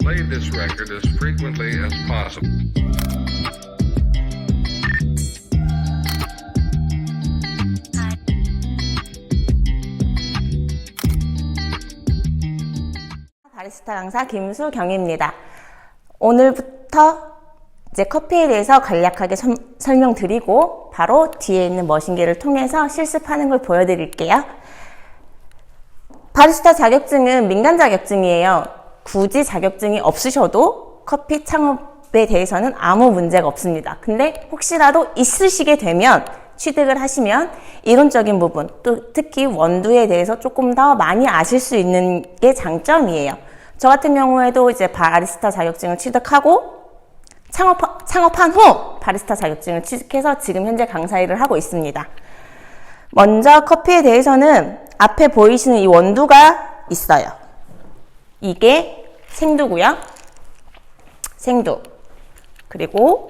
Play this record as frequently as possible. 바리스타 강사 김수경입니다. 오늘부터 이제 커피에 대해서 간략하게 설명드리고 바로 뒤에 있는 머신기를 통해서 실습하는 걸 보여드릴게요. 바리스타 자격증은 민간 자격증이에요. 굳이 자격증이 없으셔도 커피 창업에 대해서는 아무 문제가 없습니다. 근데 혹시라도 있으시게 되면 취득을 하시면 이론적인 부분, 또 특히 원두에 대해서 조금 더 많이 아실 수 있는 게 장점이에요. 저 같은 경우에도 이제 바리스타 자격증을 취득하고 창업한 후 바리스타 자격증을 취득해서 지금 현재 강사 일을 하고 있습니다. 먼저 커피에 대해서는 앞에 보이시는 이 원두가 있어요. 이게 생두고요. 생두. 그리고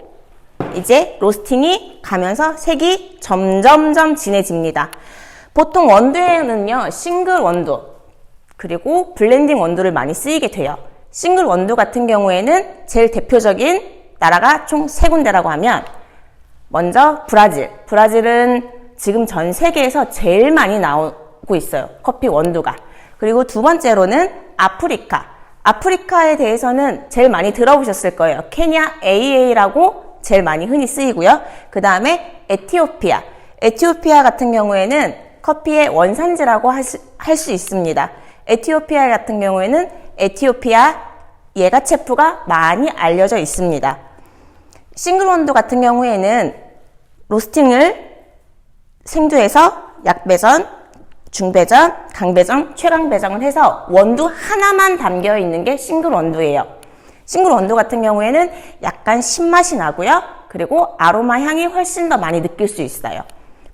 이제 로스팅이 가면서 색이 점점점 진해집니다. 보통 원두에는요, 싱글 원두, 그리고 블렌딩 원두를 많이 쓰이게 돼요. 싱글 원두 같은 경우에는 제일 대표적인 나라가 총 3군데라고 하면, 먼저 브라질. 브라질은 지금 전 세계에서 제일 많이 나오고 있어요. 커피 원두가. 그리고 두 번째로는 아프리카. 아프리카에 대해서는 제일 많이 들어보셨을 거예요. 케냐 AA라고 제일 많이 흔히 쓰이고요. 그 다음에 에티오피아. 에티오피아 같은 경우에는 커피의 원산지라고 할 수 있습니다. 에티오피아 같은 경우에는 에티오피아 예가체프가 많이 알려져 있습니다. 싱글 원두 같은 경우에는 로스팅을 생두에서 약배전, 중배전, 강배전, 최강배전을 해서 원두 하나만 담겨 있는 게 싱글 원두예요. 싱글 원두 같은 경우에는 약간 신맛이 나고요. 그리고 아로마 향이 훨씬 더 많이 느낄 수 있어요.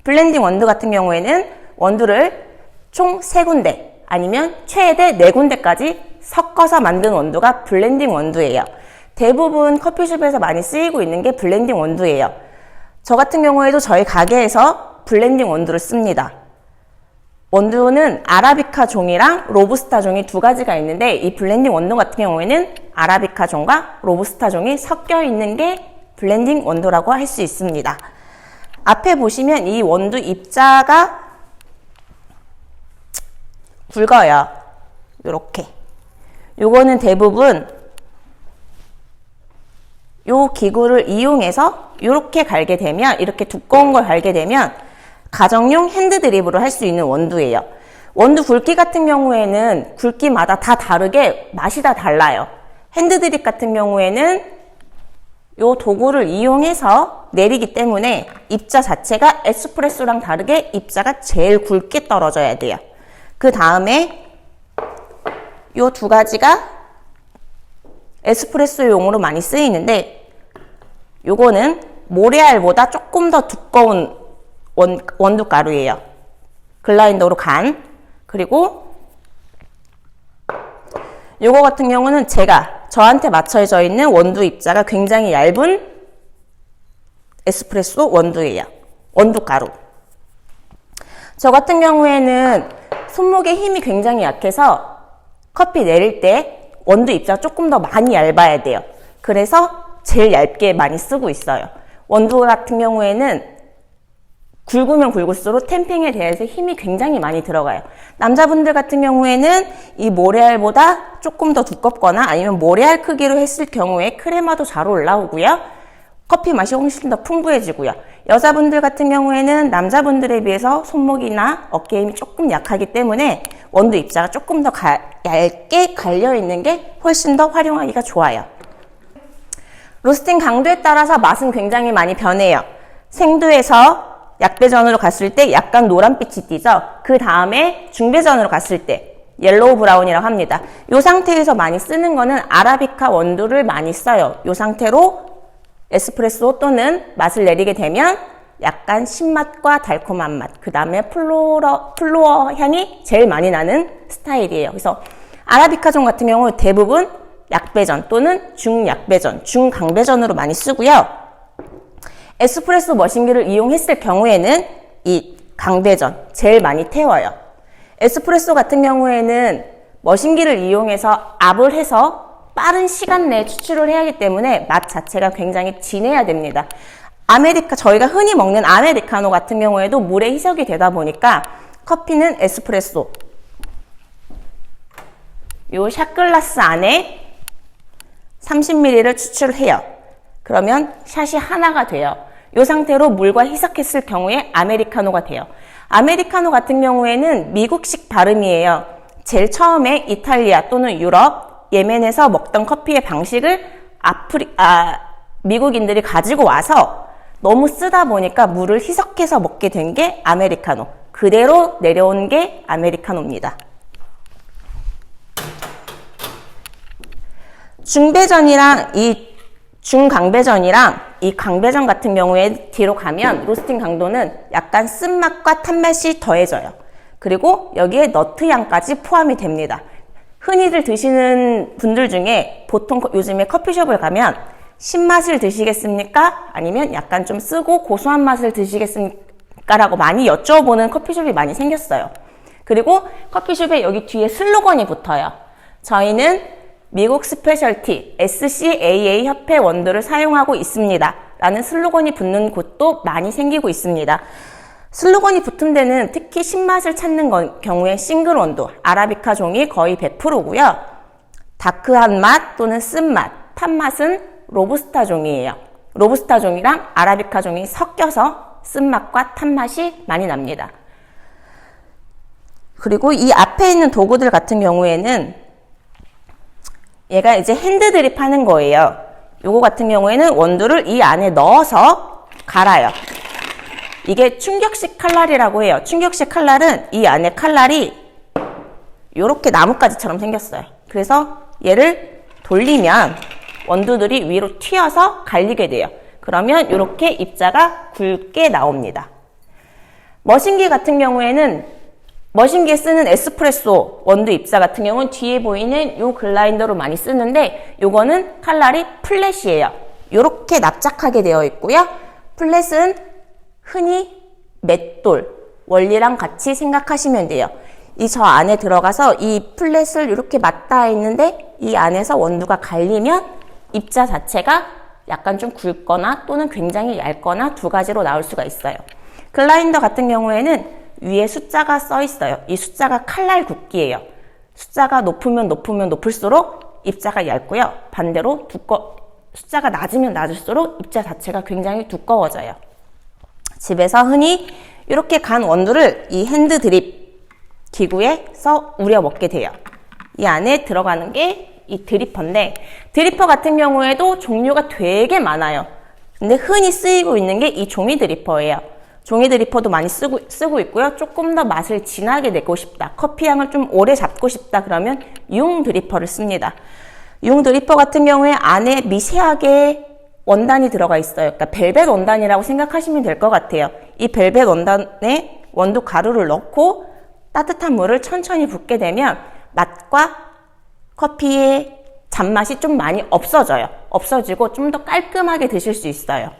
블렌딩 원두 같은 경우에는 원두를 총 3군데 아니면 최대 4군데까지 섞어서 만든 원두가 블렌딩 원두예요. 대부분 커피숍에서 많이 쓰이고 있는 게 블렌딩 원두예요. 저 같은 경우에도 저희 가게에서 블렌딩 원두를 씁니다. 원두는 아라비카 종이랑 로부스타 종이 2가지가 있는데 이 블렌딩 원두 같은 경우에는 아라비카 종과 로부스타 종이 섞여 있는 게 블렌딩 원두라고 할 수 있습니다. 앞에 보시면 이 원두 입자가 굵어요. 요렇게. 요거는 대부분 요 기구를 이용해서 요렇게 갈게 되면, 이렇게 두꺼운 걸 갈게 되면 가정용 핸드 드립으로 할 수 있는 원두예요. 원두 굵기 같은 경우에는 굵기마다 다 다르게 맛이 다 달라요. 핸드 드립 같은 경우에는 요 도구를 이용해서 내리기 때문에 입자 자체가 에스프레소랑 다르게 입자가 제일 굵게 떨어져야 돼요. 그 다음에 요 2가지가 에스프레소용으로 많이 쓰이는데, 요거는 모래알보다 조금 더 두꺼운 원두 가루예요. 글라인더로 간. 그리고 요거 같은 경우는 저한테 맞춰져 있는 원두 입자가 굉장히 얇은 에스프레소 원두예요. 원두 가루. 저 같은 경우에는 손목에 힘이 굉장히 약해서 커피 내릴 때 원두 입자가 조금 더 많이 얇아야 돼요. 그래서 제일 얇게 많이 쓰고 있어요. 원두 같은 경우에는 굵으면 굵을수록 탬핑에 대해서 힘이 굉장히 많이 들어가요. 남자분들 같은 경우에는 이 모래알보다 조금 더 두껍거나 아니면 모래알 크기로 했을 경우에 크레마도 잘 올라오고요. 커피 맛이 훨씬 더 풍부해지고요. 여자분들 같은 경우에는 남자분들에 비해서 손목이나 어깨 힘이 조금 약하기 때문에 원두 입자가 조금 더 얇게 갈려있는 게 훨씬 더 활용하기가 좋아요. 로스팅 강도에 따라서 맛은 굉장히 많이 변해요. 생두에서 약배전으로 갔을 때 약간 노란빛이 띠죠. 그 다음에 중배전으로 갔을 때 옐로우 브라운이라고 합니다. 이 상태에서 많이 쓰는 거는 아라비카 원두를 많이 써요. 이 상태로 에스프레소 또는 맛을 내리게 되면 약간 신맛과 달콤한 맛, 그 다음에 플로어 향이 제일 많이 나는 스타일이에요. 그래서 아라비카종 같은 경우 대부분 약배전 또는 중약배전, 중강배전으로 많이 쓰고요. 에스프레소 머신기를 이용했을 경우에는 이 강배전 제일 많이 태워요. 에스프레소 같은 경우에는 머신기를 이용해서 압을 해서 빠른 시간 내에 추출을 해야 하기 때문에 맛 자체가 굉장히 진해야 됩니다. 저희가 흔히 먹는 아메리카노 같은 경우에도 물에 희석이 되다 보니까 커피는 에스프레소 요 샷글라스 안에 30ml를 추출해요. 그러면 샷이 하나가 돼요. 이 상태로 물과 희석했을 경우에 아메리카노가 돼요. 아메리카노 같은 경우에는 미국식 발음이에요. 제일 처음에 이탈리아 또는 유럽, 예멘에서 먹던 커피의 방식을 미국인들이 가지고 와서 너무 쓰다 보니까 물을 희석해서 먹게 된 게 아메리카노. 그대로 내려온 게 아메리카노입니다. 중배전이랑 이 중강배전이랑 이 강배전 같은 경우에 뒤로 가면 로스팅 강도는 약간 쓴맛과 탄맛이 더해져요. 그리고 여기에 너트 향까지 포함이 됩니다. 흔히들 드시는 분들 중에 보통 요즘에 커피숍을 가면 신맛을 드시겠습니까? 아니면 약간 좀 쓰고 고소한 맛을 드시겠습니까? 라고 많이 여쭤보는 커피숍이 많이 생겼어요. 그리고 커피숍에 여기 뒤에 슬로건이 붙어요. 저희는 미국 스페셜티 SCAA 협회 원두를 사용하고 있습니다. 라는 슬로건이 붙는 곳도 많이 생기고 있습니다. 슬로건이 붙은 데는 특히 신맛을 찾는 경우에 싱글 원두, 아라비카 종이 거의 100%고요. 다크한 맛 또는 쓴맛, 탄맛은 로부스타 종이에요. 로부스타 종이랑 아라비카 종이 섞여서 쓴맛과 탄맛이 많이 납니다. 그리고 이 앞에 있는 도구들 같은 경우에는 얘가 이제 핸드 드립 하는 거예요. 요거 같은 경우에는 원두를 이 안에 넣어서 갈아요. 이게 충격식 칼날이라고 해요. 충격식 칼날은 이 안에 칼날이 요렇게 나뭇가지처럼 생겼어요. 그래서 얘를 돌리면 원두들이 위로 튀어서 갈리게 돼요. 그러면 이렇게 입자가 굵게 나옵니다. 머신기 같은 경우에는 머신기에 쓰는 에스프레소 원두 입자 같은 경우는 뒤에 보이는 요 글라인더로 많이 쓰는데 요거는 칼날이 플랫이에요. 요렇게 납작하게 되어 있고요. 플랫은 흔히 맷돌 원리랑 같이 생각하시면 돼요. 이 저 안에 들어가서 이 플랫을 이렇게 맞닿아 있는데 이 안에서 원두가 갈리면 입자 자체가 약간 좀 굵거나 또는 굉장히 얇거나 두 가지로 나올 수가 있어요. 글라인더 같은 경우에는 위에 숫자가 써 있어요. 이 숫자가 칼날 굵기예요. 숫자가 높으면 높을수록 입자가 얇고요. 반대로 숫자가 낮으면 낮을수록 입자 자체가 굉장히 두꺼워져요. 집에서 흔히 이렇게 간 원두를 이 핸드 드립 기구에서 우려 먹게 돼요. 이 안에 들어가는 게 이 드리퍼인데 드리퍼 같은 경우에도 종류가 되게 많아요. 근데 흔히 쓰이고 있는 게 이 종이 드리퍼예요. 종이 드리퍼도 많이 쓰고 있고요. 조금 더 맛을 진하게 내고 싶다. 커피 향을 좀 오래 잡고 싶다. 그러면 융 드리퍼를 씁니다. 융 드리퍼 같은 경우에 안에 미세하게 원단이 들어가 있어요. 그러니까 벨벳 원단이라고 생각하시면 될 것 같아요. 이 벨벳 원단에 원두 가루를 넣고 따뜻한 물을 천천히 붓게 되면 맛과 커피의 잔맛이 좀 많이 없어져요. 없어지고 좀 더 깔끔하게 드실 수 있어요.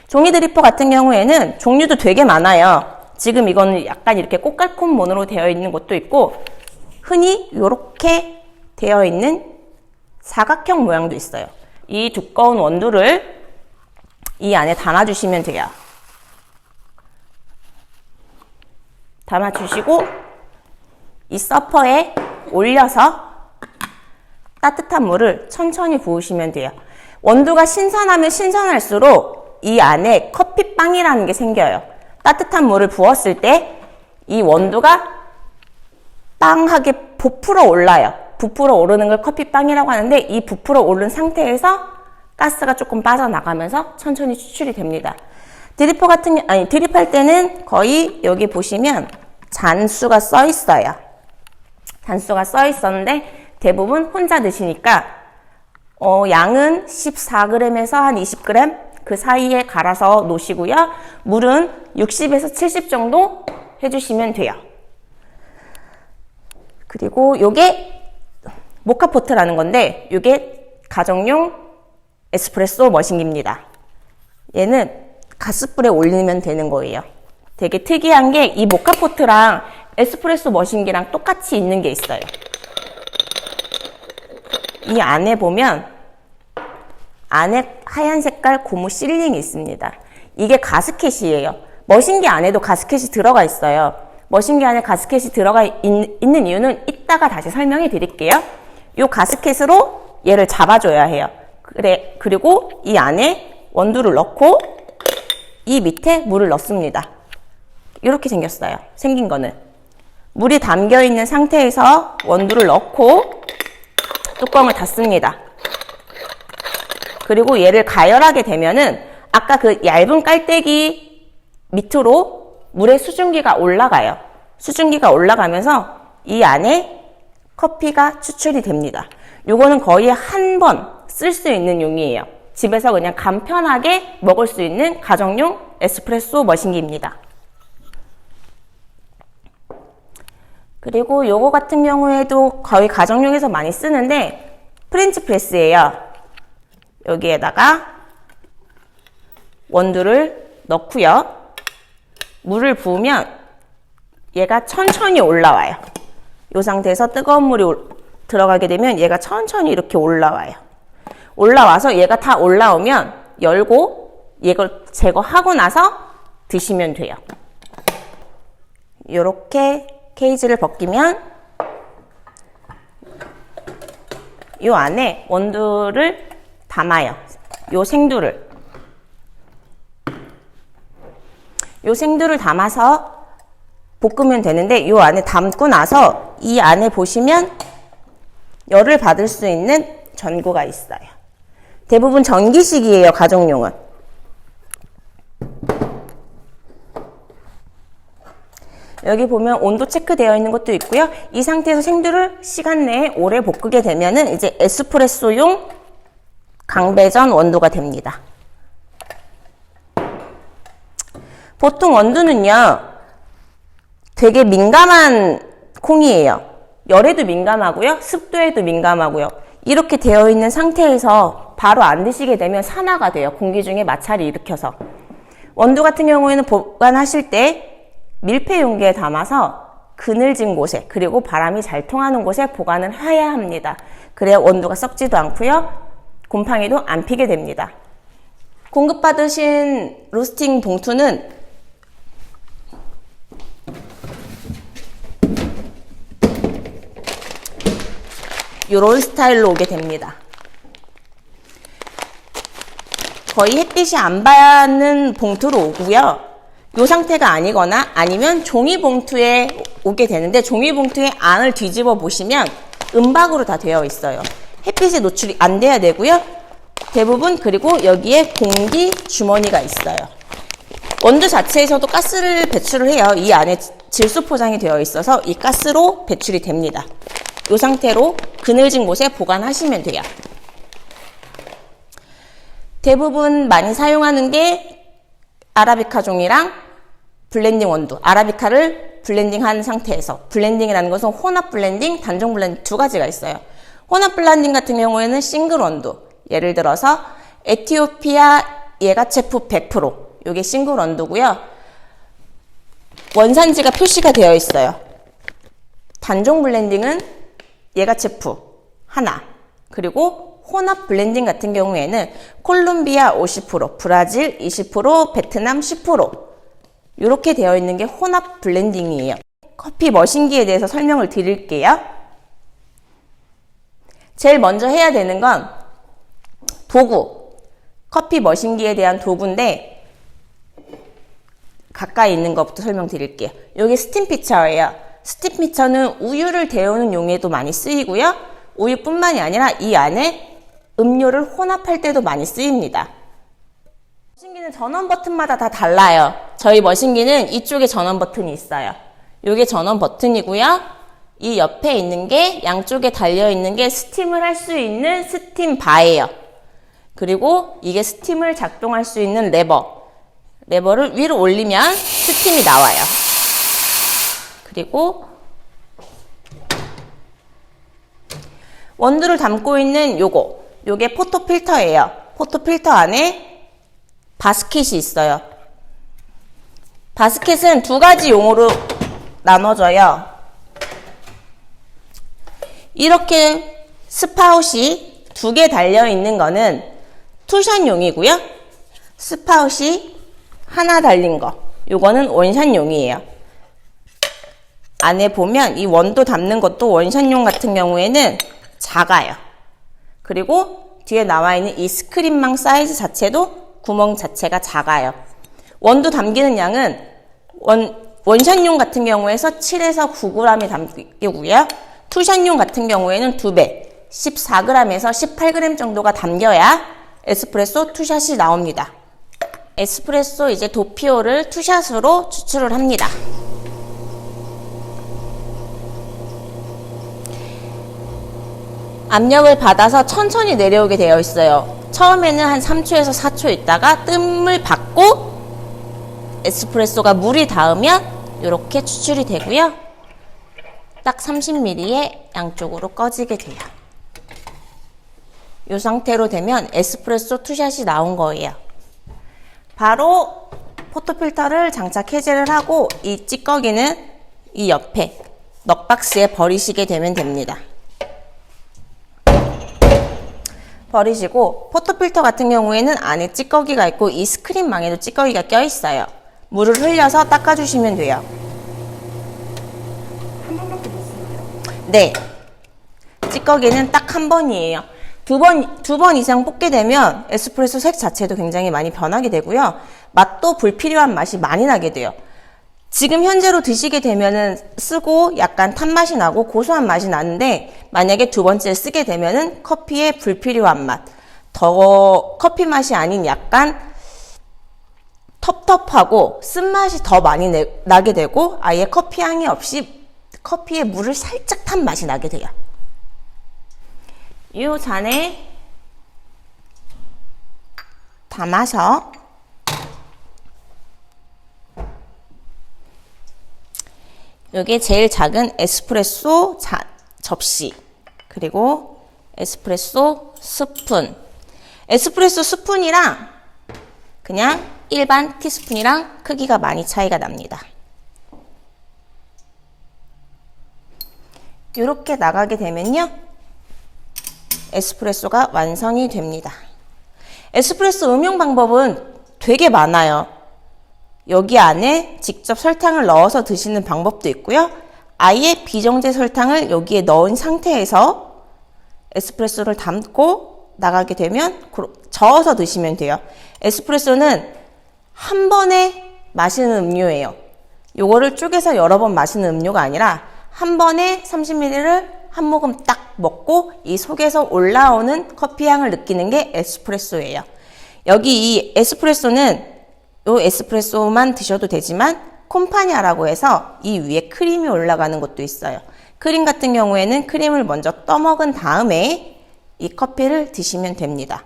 종이 드리퍼 같은 경우에는 종류도 되게 많아요. 지금 이거는 약간 이렇게 꽃갈콘몬으로 되어 있는 것도 있고 흔히 이렇게 되어 있는 사각형 모양도 있어요. 이 두꺼운 원두를 이 안에 담아주시면 돼요. 담아주시고 이 서퍼에 올려서 따뜻한 물을 천천히 부으시면 돼요. 원두가 신선하면 신선할수록 이 안에 커피빵이라는 게 생겨요. 따뜻한 물을 부었을 때 이 원두가 빵하게 부풀어 올라요. 부풀어 오르는 걸 커피빵이라고 하는데 이 부풀어 오른 상태에서 가스가 조금 빠져나가면서 천천히 추출이 됩니다. 드립할 때는 거의 여기 보시면 잔수가 써 있어요. 잔수가 써 있었는데 대부분 혼자 드시니까 양은 14g에서 한 20g 그 사이에 갈아서 놓으시고요. 물은 60에서 70 정도 해주시면 돼요. 그리고 요게 모카포트라는 건데 요게 가정용 에스프레소 머신기입니다. 얘는 가스불에 올리면 되는 거예요. 되게 특이한 게 이 모카포트랑 에스프레소 머신기랑 똑같이 있는 게 있어요. 이 안에 보면 안에 하얀 색깔 고무 실링이 있습니다. 이게 가스켓이에요. 머신기 안에도 가스켓이 들어가 있어요. 머신기 안에 가스켓이 들어가 있는 이유는 이따가 다시 설명해 드릴게요. 이 가스켓으로 얘를 잡아줘야 해요. 그리고 이 안에 원두를 넣고 이 밑에 물을 넣습니다. 이렇게 생겼어요. 생긴 거는. 물이 담겨 있는 상태에서 원두를 넣고 뚜껑을 닫습니다. 그리고 얘를 가열하게 되면은 아까 그 얇은 깔때기 밑으로 물의 수증기가 올라가요. 수증기가 올라가면서 이 안에 커피가 추출이 됩니다. 요거는 거의 한 번 쓸 수 있는 용이에요. 집에서 그냥 간편하게 먹을 수 있는 가정용 에스프레소 머신기입니다. 그리고 요거 같은 경우에도 거의 가정용에서 많이 쓰는데 프렌치 프레스예요. 여기에다가 원두를 넣고요. 물을 부으면 얘가 천천히 올라와요. 이 상태에서 뜨거운 물이 들어가게 되면 얘가 천천히 이렇게 올라와요. 올라와서 얘가 다 올라오면 열고 이걸 제거하고 나서 드시면 돼요. 이렇게 케이지를 벗기면 이 안에 원두를 담아요. 요 생두를 담아서 볶으면 되는데 이 안에 담고 나서 이 안에 보시면 열을 받을 수 있는 전구가 있어요. 대부분 전기식이에요. 가정용은. 여기 보면 온도 체크되어 있는 것도 있고요. 이 상태에서 생두를 시간 내에 오래 볶게 되면은 이제 에스프레소용 강배전 원두가 됩니다. 보통 원두는요, 되게 민감한 콩이에요. 열에도 민감하고요, 습도에도 민감하고요. 이렇게 되어 있는 상태에서 바로 안 드시게 되면 산화가 돼요. 공기 중에 마찰이 일으켜서. 원두 같은 경우에는 보관하실 때 밀폐 용기에 담아서 그늘진 곳에, 그리고 바람이 잘 통하는 곳에 보관을 해야 합니다. 그래야 원두가 썩지도 않고요, 곰팡이도 안 피게 됩니다. 공급받으신 로스팅 봉투는 이런 스타일로 오게 됩니다. 거의 햇빛이 안 받는 봉투로 오고요. 이 상태가 아니거나 아니면 종이 봉투에 오게 되는데, 종이 봉투의 안을 뒤집어 보시면 은박으로 다 되어 있어요. 햇빛에 노출이 안 돼야 되고요. 대부분. 그리고 여기에 공기 주머니가 있어요. 원두 자체에서도 가스를 배출을 해요. 이 안에 질소 포장이 되어 있어서 이 가스로 배출이 됩니다. 이 상태로 그늘진 곳에 보관하시면 돼요. 대부분 많이 사용하는 게 아라비카 종이랑 블렌딩 원두. 아라비카를 블렌딩한 상태에서, 블렌딩이라는 것은 혼합 블렌딩, 단종 블렌딩 두 가지가 있어요. 혼합 블렌딩 같은 경우에는 싱글 원두, 예를 들어서 에티오피아 예가체프 100%, 이게 싱글 원두고요. 원산지가 표시가 되어 있어요. 단종 블렌딩은 예가체프 하나, 그리고 혼합 블렌딩 같은 경우에는 콜롬비아 50%, 브라질 20%, 베트남 10%, 이렇게 되어 있는 게 혼합 블렌딩이에요. 커피 머신기에 대해서 설명을 드릴게요. 제일 먼저 해야 되는 건 도구, 커피 머신기에 대한 도구인데 가까이 있는 것부터 설명드릴게요. 여기 스팀 피처예요. 스팀 피처는 우유를 데우는 용에도 많이 쓰이고요. 우유뿐만이 아니라 이 안에 음료를 혼합할 때도 많이 쓰입니다. 머신기는 전원 버튼마다 다 달라요. 저희 머신기는 이쪽에 전원 버튼이 있어요. 이게 전원 버튼이고요. 이 옆에 있는 게, 양쪽에 달려있는 게 스팀을 할 수 있는 스팀 바예요. 그리고 이게 스팀을 작동할 수 있는 레버를 위로 올리면 스팀이 나와요. 그리고 원두를 담고 있는 요게 포토 필터예요. 포토 필터 안에 바스켓이 있어요. 바스켓은 두 가지 용어로 나눠져요. 이렇게 스파웃이 2개 달려있는 거는 투샷용이고요. 스파웃이 하나 달린 거, 요거는 원샷용이에요. 안에 보면 이 원도 담는 것도 원샷용 같은 경우에는 작아요. 그리고 뒤에 나와 있는 이 스크린망 사이즈 자체도 구멍 자체가 작아요. 원도 담기는 양은 원샷용 같은 경우에서 7에서 9g이 담기고요. 투샷용 같은 경우에는 2배, 14g에서 18g 정도가 담겨야 에스프레소 투샷이 나옵니다. 에스프레소 이제 도피오를 투샷으로 추출을 합니다. 압력을 받아서 천천히 내려오게 되어 있어요. 처음에는 한 3초에서 4초 있다가 뜸을 받고 에스프레소가 물이 닿으면 이렇게 추출이 되고요. 딱 30ml에 양쪽으로 꺼지게 돼요. 이 상태로 되면 에스프레소 투샷이 나온 거예요. 바로 포토필터를 장착 해제를 하고 이 찌꺼기는 이 옆에 넉박스에 버리시게 되면 됩니다. 버리시고, 포토필터 같은 경우에는 안에 찌꺼기가 있고 이 스크린망에도 찌꺼기가 껴 있어요. 물을 흘려서 닦아주시면 돼요. 한 번밖에 못 쓰나요? 네. 찌꺼기는 딱 한 번이에요. 두 번 이상 뽑게 되면 에스프레소 색 자체도 굉장히 많이 변하게 되고요. 맛도 불필요한 맛이 많이 나게 돼요. 지금 현재로 드시게 되면은 쓰고 약간 탄맛이 나고 고소한 맛이 나는데, 만약에 두 번째 쓰게 되면은 커피의 불필요한 맛, 더 커피 맛이 아닌 약간 텁텁하고 쓴맛이 더 많이 나게 되고, 아예 커피 향이 없이 커피에 물을 살짝 탄 맛이 나게 돼요. 이 잔에 담아서 여기에 제일 작은 에스프레소 접시, 그리고 에스프레소 스푼. 에스프레소 스푼이랑 그냥 일반 티스푼이랑 크기가 많이 차이가 납니다. 이렇게 나가게 되면요, 에스프레소가 완성이 됩니다. 에스프레소 음용 방법은 되게 많아요. 여기 안에 직접 설탕을 넣어서 드시는 방법도 있고요. 아예 비정제 설탕을 여기에 넣은 상태에서 에스프레소를 담고 나가게 되면 저어서 드시면 돼요. 에스프레소는 한 번에 마시는 음료예요. 요거를 쪼개서 여러 번 마시는 음료가 아니라 한 번에 30ml를 한 모금 딱 먹고 이 속에서 올라오는 커피 향을 느끼는 게 에스프레소예요. 여기 이 에스프레소는 요 에스프레소만 드셔도 되지만 콤파냐라고 해서 이 위에 크림이 올라가는 것도 있어요. 크림 같은 경우에는 크림을 먼저 떠먹은 다음에 이 커피를 드시면 됩니다.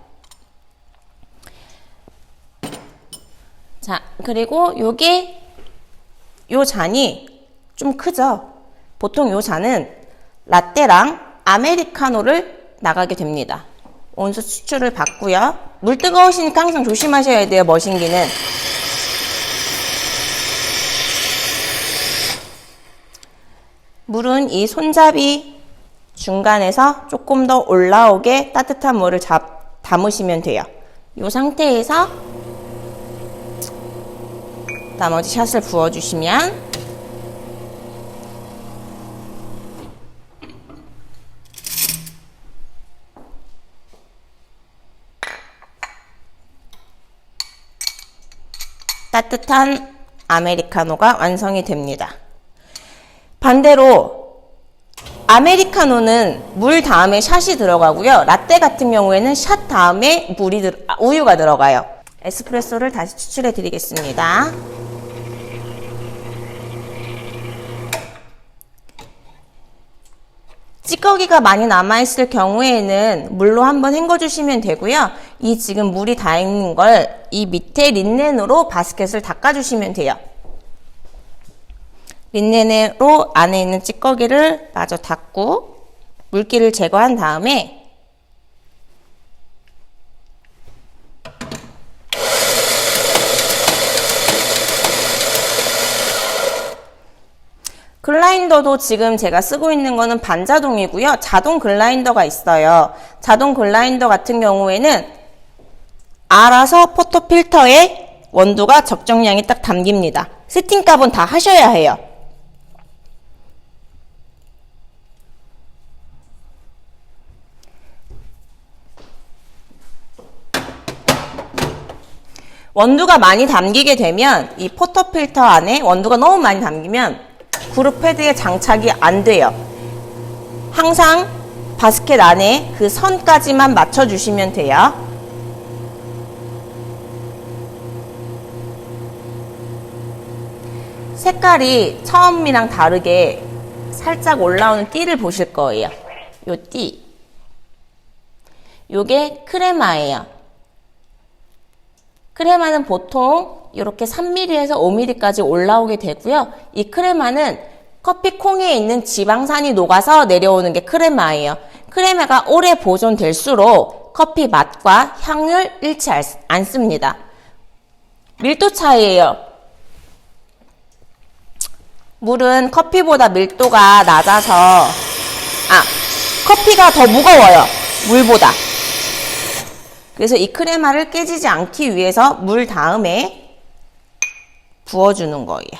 자, 그리고 요게 요 잔이 좀 크죠? 보통 요 잔은 라떼랑 아메리카노를 나가게 됩니다. 온수 추출을 받고요. 물 뜨거우시니까 항상 조심하셔야 돼요, 머신기는. 물은 이 손잡이 중간에서 조금 더 올라오게 따뜻한 물을 담으시면 돼요. 이 상태에서 나머지 샷을 부어주시면 따뜻한 아메리카노가 완성이 됩니다. 반대로 아메리카노는 물 다음에 샷이 들어가고요. 라떼 같은 경우에는 샷 다음에 우유가 들어가요. 에스프레소를 다시 추출해 드리겠습니다. 찌꺼기가 많이 남아있을 경우에는 물로 한번 헹궈주시면 되고요. 이 지금 물이 다 있는 걸 이 밑에 린넨으로 바스켓을 닦아주시면 돼요. 린넨으로 안에 있는 찌꺼기를 마저 닦고 물기를 제거한 다음에 글라인더도 지금 제가 쓰고 있는 거는 반자동이고요. 자동 글라인더가 있어요. 자동 글라인더 같은 경우에는 알아서 포토필터에 원두가 적정량이 딱 담깁니다. 세팅값은 다 하셔야 해요. 원두가 많이 담기게 되면 이 포토필터 안에 원두가 너무 많이 담기면 그룹 패드에 장착이 안 돼요. 항상 바스켓 안에 그 선까지만 맞춰주시면 돼요. 색깔이 처음이랑 다르게 살짝 올라오는 띠를 보실 거예요. 요 띠. 요게 크레마예요. 크레마는 보통 이렇게 3mm에서 5mm까지 올라오게 되고요. 이 크레마는 커피 콩에 있는 지방산이 녹아서 내려오는 게 크레마예요. 크레마가 오래 보존될수록 커피 맛과 향을 잃지 않습니다. 밀도 차이예요. 물은 커피보다 밀도가 낮아서 커피가 더 무거워요. 물보다. 그래서 이 크레마를 깨지지 않기 위해서 물 다음에 부어주는 거예요.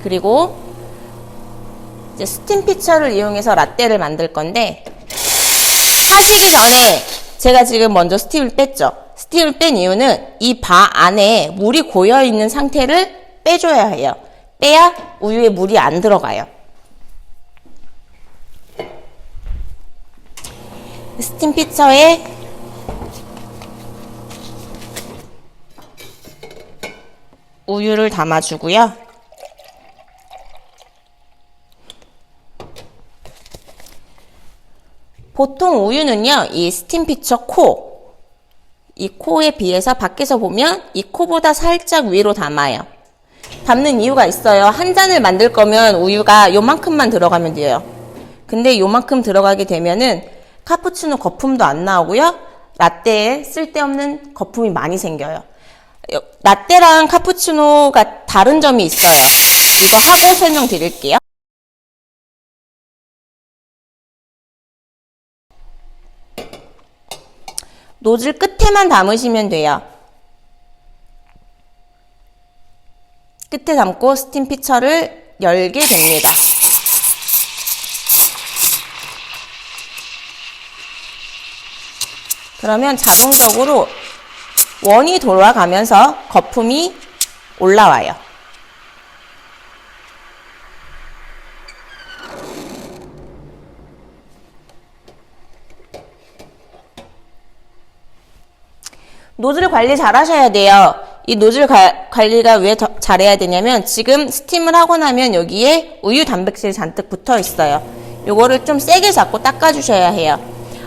그리고 이제 스팀 피처를 이용해서 라떼를 만들 건데, 하시기 전에 제가 지금 먼저 스팀을 뺐죠. 스팀을 뺀 이유는 이 바 안에 물이 고여 있는 상태를 빼줘야 해요. 빼야 우유에 물이 안 들어가요. 스팀 피처에 우유를 담아주고요. 보통 우유는요, 이 스팀 피처 이 코에 비해서 밖에서 보면 이 코보다 살짝 위로 담아요. 담는 이유가 있어요. 한 잔을 만들 거면 우유가 요만큼만 들어가면 돼요. 근데 요만큼 들어가게 되면은 카푸치노 거품도 안 나오고요. 라떼에 쓸데없는 거품이 많이 생겨요. 라떼랑 카푸치노가 다른 점이 있어요. 이거 하고 설명드릴게요. 노즐 끝에만 담으시면 돼요. 끝에 담고 스팀 피처를 열게 됩니다. 그러면 자동적으로 원이 돌아가면서 거품이 올라와요. 노즐 관리 잘 하셔야 돼요. 이 노즐 관리가 왜 잘해야 되냐면, 지금 스팀을 하고 나면 여기에 우유 단백질이 잔뜩 붙어 있어요. 요거를 좀 세게 잡고 닦아주셔야 해요.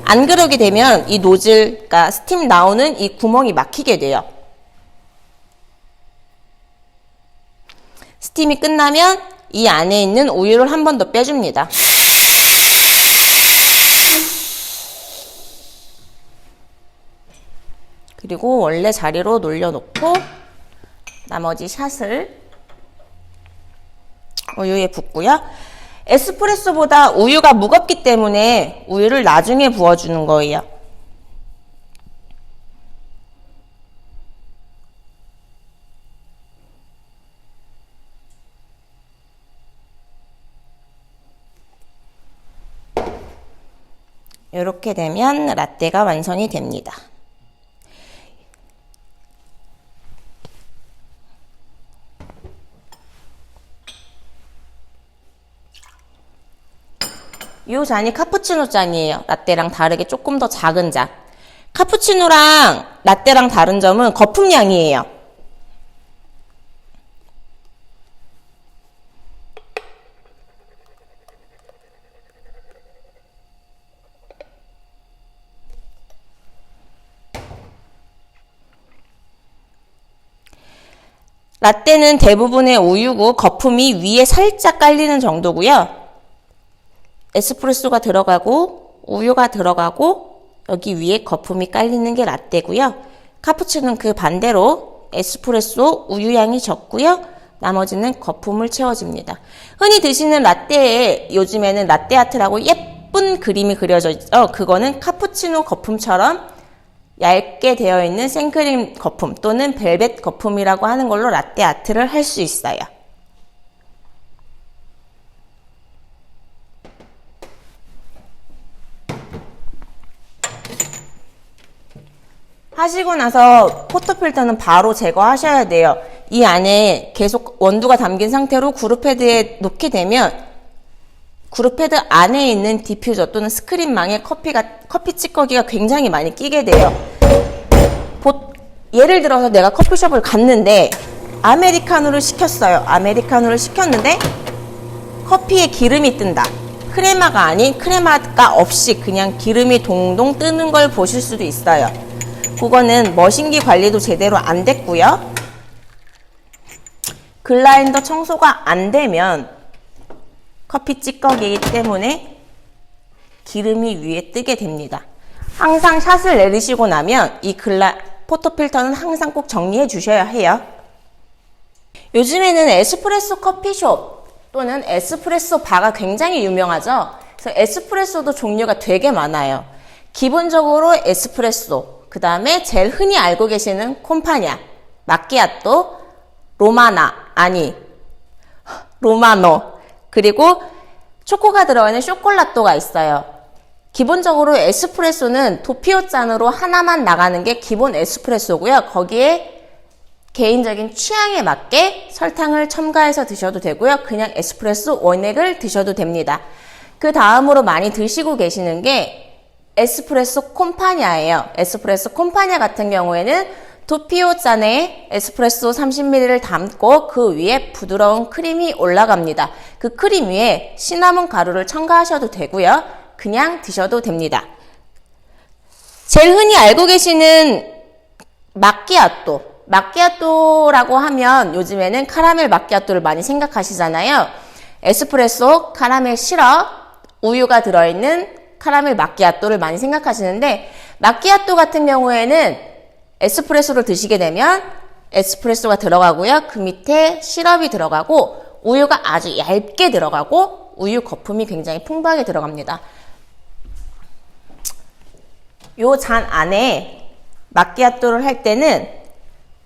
안 그러게 되면 이 노즐, 그러니까 스팀 나오는 이 구멍이 막히게 돼요. 스팀이 끝나면 이 안에 있는 우유를 한 번 더 빼줍니다. 그리고 원래 자리로 놀려놓고 나머지 샷을 우유에 붓고요. 에스프레소보다 우유가 무겁기 때문에 우유를 나중에 부어주는 거예요. 이렇게 되면 라떼가 완성이 됩니다. 이 잔이 카푸치노 잔이에요. 라떼랑 다르게 조금 더 작은 잔. 카푸치노랑 라떼랑 다른 점은 거품량이에요. 라떼는 대부분의 우유고 거품이 위에 살짝 깔리는 정도고요. 에스프레소가 들어가고 우유가 들어가고 여기 위에 거품이 깔리는 게 라떼고요. 카푸치노는 그 반대로 에스프레소 우유향이 적고요. 나머지는 거품을 채워줍니다. 흔히 드시는 라떼에 요즘에는 라떼아트라고 예쁜 그림이 그려져 있죠. 그거는 카푸치노 거품처럼 얇게 되어 있는 생크림 거품 또는 벨벳 거품이라고 하는 걸로 라떼아트를 할 수 있어요. 하시고 나서 포토필터는 바로 제거하셔야 돼요. 이 안에 계속 원두가 담긴 상태로 그룹패드에 놓게 되면 그룹패드 안에 있는 디퓨저 또는 스크린망에 커피 찌꺼기가 굉장히 많이 끼게 돼요. 예를 들어서 내가 커피숍을 갔는데 아메리카노를 시켰어요. 아메리카노를 시켰는데 커피에 기름이 뜬다. 크레마가 아닌 크레마가 없이 그냥 기름이 동동 뜨는 걸 보실 수도 있어요. 그거는 머신기 관리도 제대로 안 됐고요. 글라인더 청소가 안 되면 커피 찌꺼기이기 때문에 기름이 위에 뜨게 됩니다. 항상 샷을 내리시고 나면 이 포토필터는 항상 꼭 정리해 주셔야 해요. 요즘에는 에스프레소 커피숍 또는 에스프레소 바가 굉장히 유명하죠. 그래서 에스프레소도 종류가 되게 많아요. 기본적으로 에스프레소, 그 다음에 제일 흔히 알고 계시는 콤파냐, 마끼아또, 로마노, 그리고 초코가 들어가는 쇼콜라또가 있어요. 기본적으로 에스프레소는 도피오 잔으로 하나만 나가는 게 기본 에스프레소고요. 거기에 개인적인 취향에 맞게 설탕을 첨가해서 드셔도 되고요. 그냥 에스프레소 원액을 드셔도 됩니다. 그 다음으로 많이 드시고 계시는 게 에스프레소 콤파냐예요. 에스프레소 콤파냐 같은 경우에는 도피오 잔에 에스프레소 30ml를 담고 그 위에 부드러운 크림이 올라갑니다. 그 크림 위에 시나몬 가루를 첨가하셔도 되고요. 그냥 드셔도 됩니다. 제일 흔히 알고 계시는 마끼아또. 마끼아또라고 하면 요즘에는 카라멜 마끼아또를 많이 생각하시잖아요. 에스프레소, 카라멜 시럽, 우유가 들어있는 카라멜 마끼아또를 많이 생각하시는데 마끼아또 같은 경우에는 에스프레소를 드시게 되면 에스프레소가 들어가고요. 그 밑에 시럽이 들어가고 우유가 아주 얇게 들어가고 우유 거품이 굉장히 풍부하게 들어갑니다. 요 잔 안에 마끼아또를 할 때는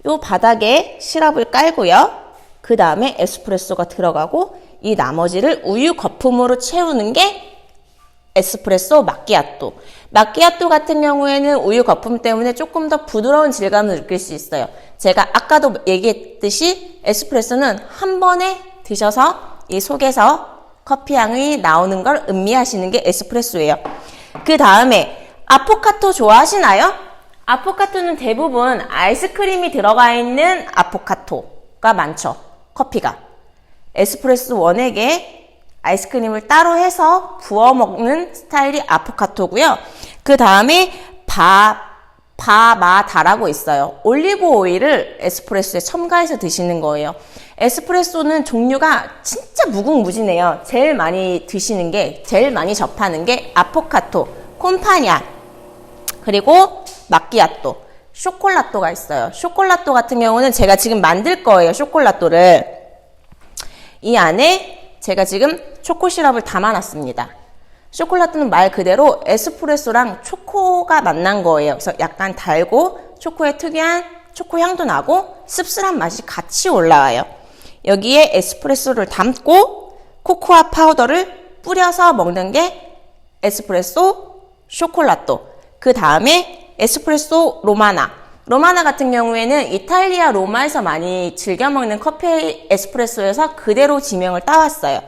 요 바닥에 시럽을 깔고요. 그 다음에 에스프레소가 들어가고 이 나머지를 우유 거품으로 채우는 게 에스프레소 마끼아또. 마끼아또 같은 경우에는 우유 거품 때문에 조금 더 부드러운 질감을 느낄 수 있어요. 제가 아까도 얘기했듯이 에스프레소는 한 번에 드셔서 이 속에서 커피향이 나오는 걸 음미하시는 게 에스프레소예요. 그 다음에 아포카토 좋아하시나요? 아포카토는 대부분 아이스크림이 들어가 있는 아포카토가 많죠. 커피가. 에스프레소 원액에 아이스크림을 따로 해서 부어 먹는 스타일이 아포카토고요. 그 다음에 바마다라고 있어요. 올리브 오일을 에스프레소에 첨가해서 드시는 거예요. 에스프레소는 종류가 진짜 무궁무진해요. 제일 많이 드시는 게, 제일 많이 접하는 게 아포카토, 콤파냐, 그리고 마끼아또, 쇼콜라또가 있어요. 쇼콜라또 같은 경우는 제가 지금 만들 거예요. 쇼콜라또를. 이 안에 제가 지금 초코 시럽을 담아놨습니다. 쇼콜라또는 말 그대로 에스프레소랑 초코가 만난 거예요. 그래서 약간 달고 초코의 특유한 초코 향도 나고 씁쓸한 맛이 같이 올라와요. 여기에 에스프레소를 담고 코코아 파우더를 뿌려서 먹는 게 에스프레소 쇼콜라또. 그 다음에 에스프레소 로마나 같은 경우에는 이탈리아 로마에서 많이 즐겨 먹는 커피 에스프레소에서 그대로 지명을 따왔어요.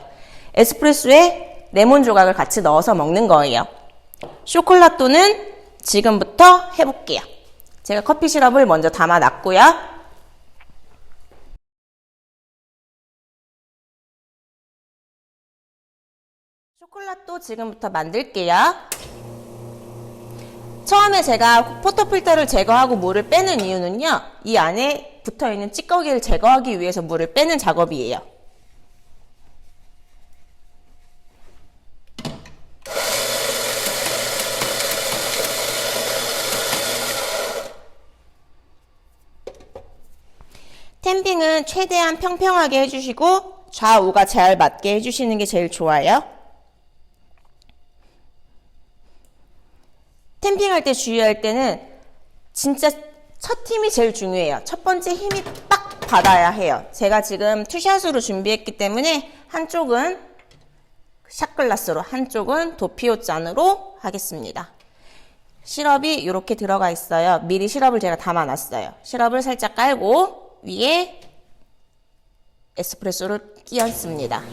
에스프레소에 레몬 조각을 같이 넣어서 먹는 거예요. 쇼콜라또는 지금부터 해볼게요. 제가 커피 시럽을 먼저 담아놨고요. 쇼콜라또 지금부터 만들게요. 처음에 제가 포토필터를 제거하고 물을 빼는 이유는요. 이 안에 붙어있는 찌꺼기를 제거하기 위해서 물을 빼는 작업이에요. 탬핑은 최대한 평평하게 해주시고 좌우가 잘 맞게 해주시는 게 제일 좋아요. 탬핑할 때 주의할 때는 진짜 첫 힘이 제일 중요해요. 첫 번째 힘이 빡 받아야 해요. 제가 지금 투샷으로 준비했기 때문에 한쪽은 샷글라스로, 한쪽은 도피오 잔으로 하겠습니다. 시럽이 이렇게 들어가 있어요. 미리 시럽을 제가 담아놨어요. 시럽을 살짝 깔고 위에 에스프레소를 끼얹습니다.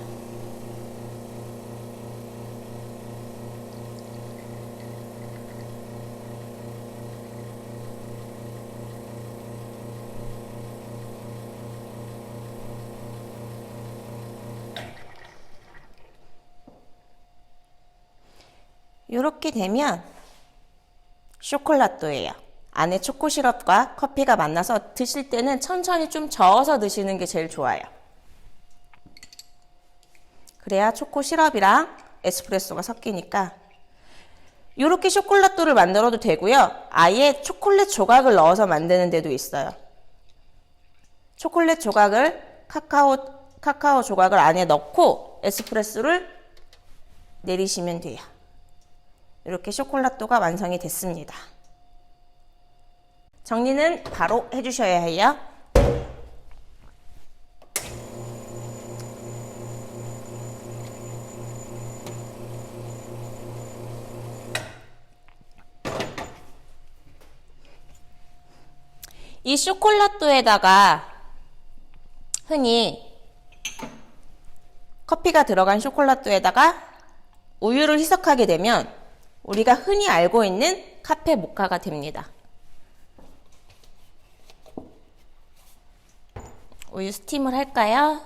이렇게 되면 쇼콜라또예요. 안에 초코 시럽과 커피가 만나서 드실 때는 천천히 좀 저어서 드시는 게 제일 좋아요. 그래야 초코 시럽이랑 에스프레소가 섞이니까. 이렇게 쇼콜라또를 만들어도 되고요. 아예 초콜릿 조각을 넣어서 만드는 데도 있어요. 초콜릿 조각을 카카오 조각을 안에 넣고 에스프레소를 내리시면 돼요. 이렇게 쇼콜라또가 완성이 됐습니다. 정리는 바로 해주셔야 해요. 이 쇼콜라또에다가 흔히 커피가 들어간 쇼콜라또에다가 우유를 희석하게 되면 우리가 흔히 알고 있는 카페 모카가 됩니다. 우유 스팀을 할까요?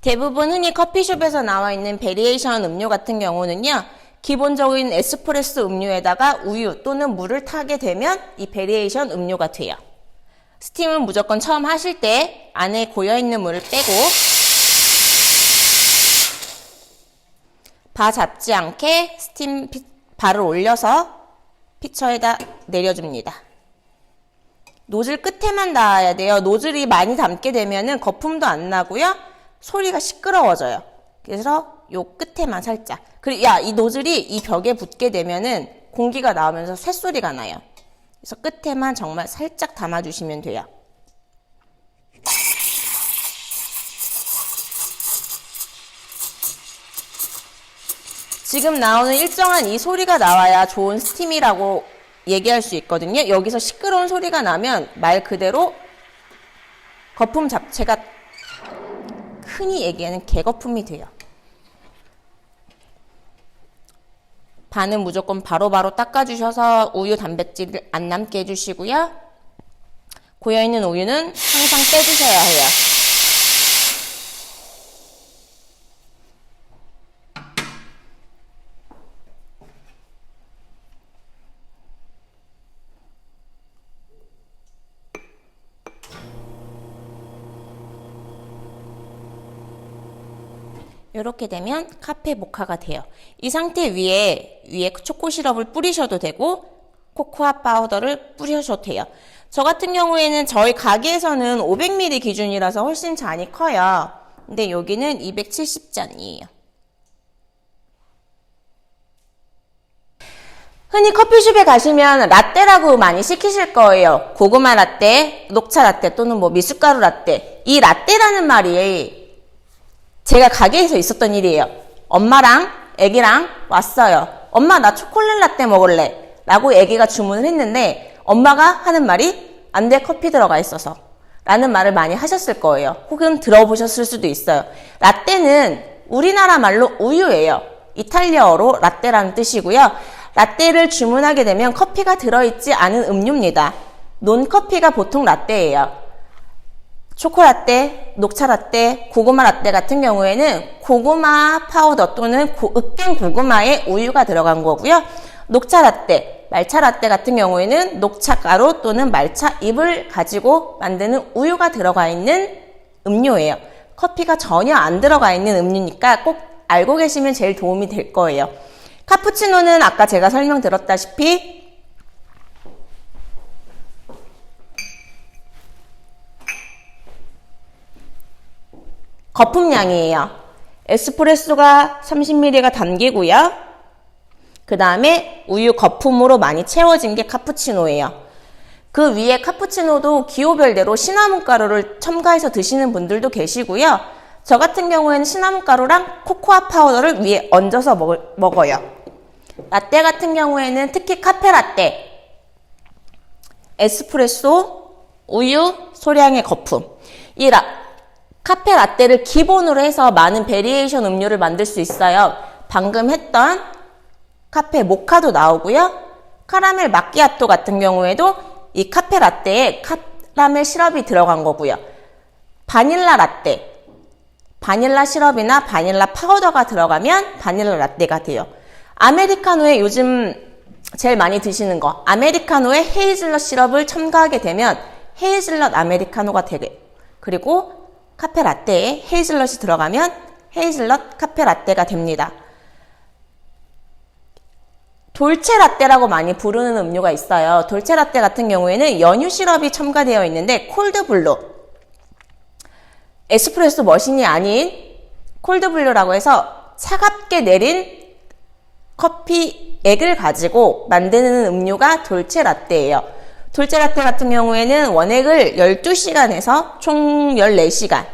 대부분 흔히 커피숍에서 나와 있는 베리에이션 음료 같은 경우는요, 기본적인 에스프레소 음료에다가 우유 또는 물을 타게 되면 이 베리에이션 음료가 돼요. 스팀은 무조건 처음 하실 때 안에 고여있는 물을 빼고 바 잡지 않게 스팀 바를 올려서 피처에다 내려줍니다. 노즐 끝에만 닿아야 돼요. 노즐이 많이 닿게 되면은 거품도 안 나고요. 소리가 시끄러워져요. 그래서 요 끝에만 살짝. 그리고 이 노즐이 이 벽에 붙게 되면은 공기가 나오면서 쇳소리가 나요. 그래서 끝에만 정말 살짝 담아주시면 돼요. 지금 나오는 일정한 이 소리가 나와야 좋은 스팀이라고 얘기할 수 있거든요. 여기서 시끄러운 소리가 나면 말 그대로 거품 잡채가 흔히 얘기하는 개거품이 돼요. 반은 무조건 바로바로 닦아주셔서 우유 단백질을 안 남게 해주시고요. 고여있는 우유는 항상 빼주셔야 해요. 이렇게 되면 카페 모카가 돼요. 이 상태 위에 초코 시럽을 뿌리셔도 되고 코코아 파우더를 뿌리셔도 돼요. 저 같은 경우에는 저희 가게에서는 500ml 기준이라서 훨씬 잔이 커요. 근데 여기는 270잔이에요. 흔히 커피숍에 가시면 라떼라고 많이 시키실 거예요. 고구마 라떼, 녹차 라떼 또는 뭐 미숫가루 라떼. 이 라떼라는 말이 제가 가게에서 있었던 일이에요. 엄마랑 애기랑 왔어요. 엄마 나 초콜릿 라떼 먹을래 라고 애기가 주문을 했는데 엄마가 하는 말이 안 돼, 커피 들어가 있어서 라는 말을 많이 하셨을 거예요. 혹은 들어보셨을 수도 있어요. 라떼는 우리나라 말로 우유예요. 이탈리아어로 라떼라는 뜻이고요. 라떼를 주문하게 되면 커피가 들어있지 않은 음료입니다. 논커피가 보통 라떼예요. 초코라떼, 녹차라떼, 고구마라떼 같은 경우에는 고구마 파우더 또는 으깬 고구마에 우유가 들어간 거고요. 녹차라떼, 말차 라떼 같은 경우에는 녹차 가루 또는 말차 잎을 가지고 만드는 우유가 들어가 있는 음료예요. 커피가 전혀 안 들어가 있는 음료니까 꼭 알고 계시면 제일 도움이 될 거예요. 카푸치노는 아까 제가 설명드렸다시피 거품량이에요. 에스프레소가 30ml가 담기고요. 그 다음에 우유 거품으로 많이 채워진 게 카푸치노예요. 그 위에 카푸치노도 기호별대로 시나몬 가루를 첨가해서 드시는 분들도 계시고요. 저 같은 경우에는 시나몬 가루랑 코코아 파우더를 위에 얹어서 먹어요. 라떼 같은 경우에는 특히 카페 라떼, 에스프레소, 우유, 소량의 거품. 이 카페 라떼를 기본으로 해서 많은 베리에이션 음료를 만들 수 있어요. 방금 했던 카페 모카도 나오고요. 카라멜 마키아토 같은 경우에도 이 카페 라떼에 카라멜 시럽이 들어간 거고요. 바닐라 라떼, 바닐라 시럽이나 바닐라 파우더가 들어가면 바닐라 라떼가 돼요. 아메리카노에 요즘 제일 많이 드시는 거, 아메리카노에 헤이즐넛 시럽을 첨가하게 되면 헤이즐넛 아메리카노가 되게, 그리고 카페 라떼에 헤이즐넛이 들어가면 헤이즐넛 카페 라떼가 됩니다. 돌체 라떼라고 많이 부르는 음료가 있어요. 돌체 라떼 같은 경우에는 연유 시럽이 첨가되어 있는데 콜드블루, 에스프레소 머신이 아닌 콜드블루라고 해서 차갑게 내린 커피 액을 가지고 만드는 음료가 돌체 라떼예요. 돌체 라떼 같은 경우에는 원액을 12시간에서 총 14시간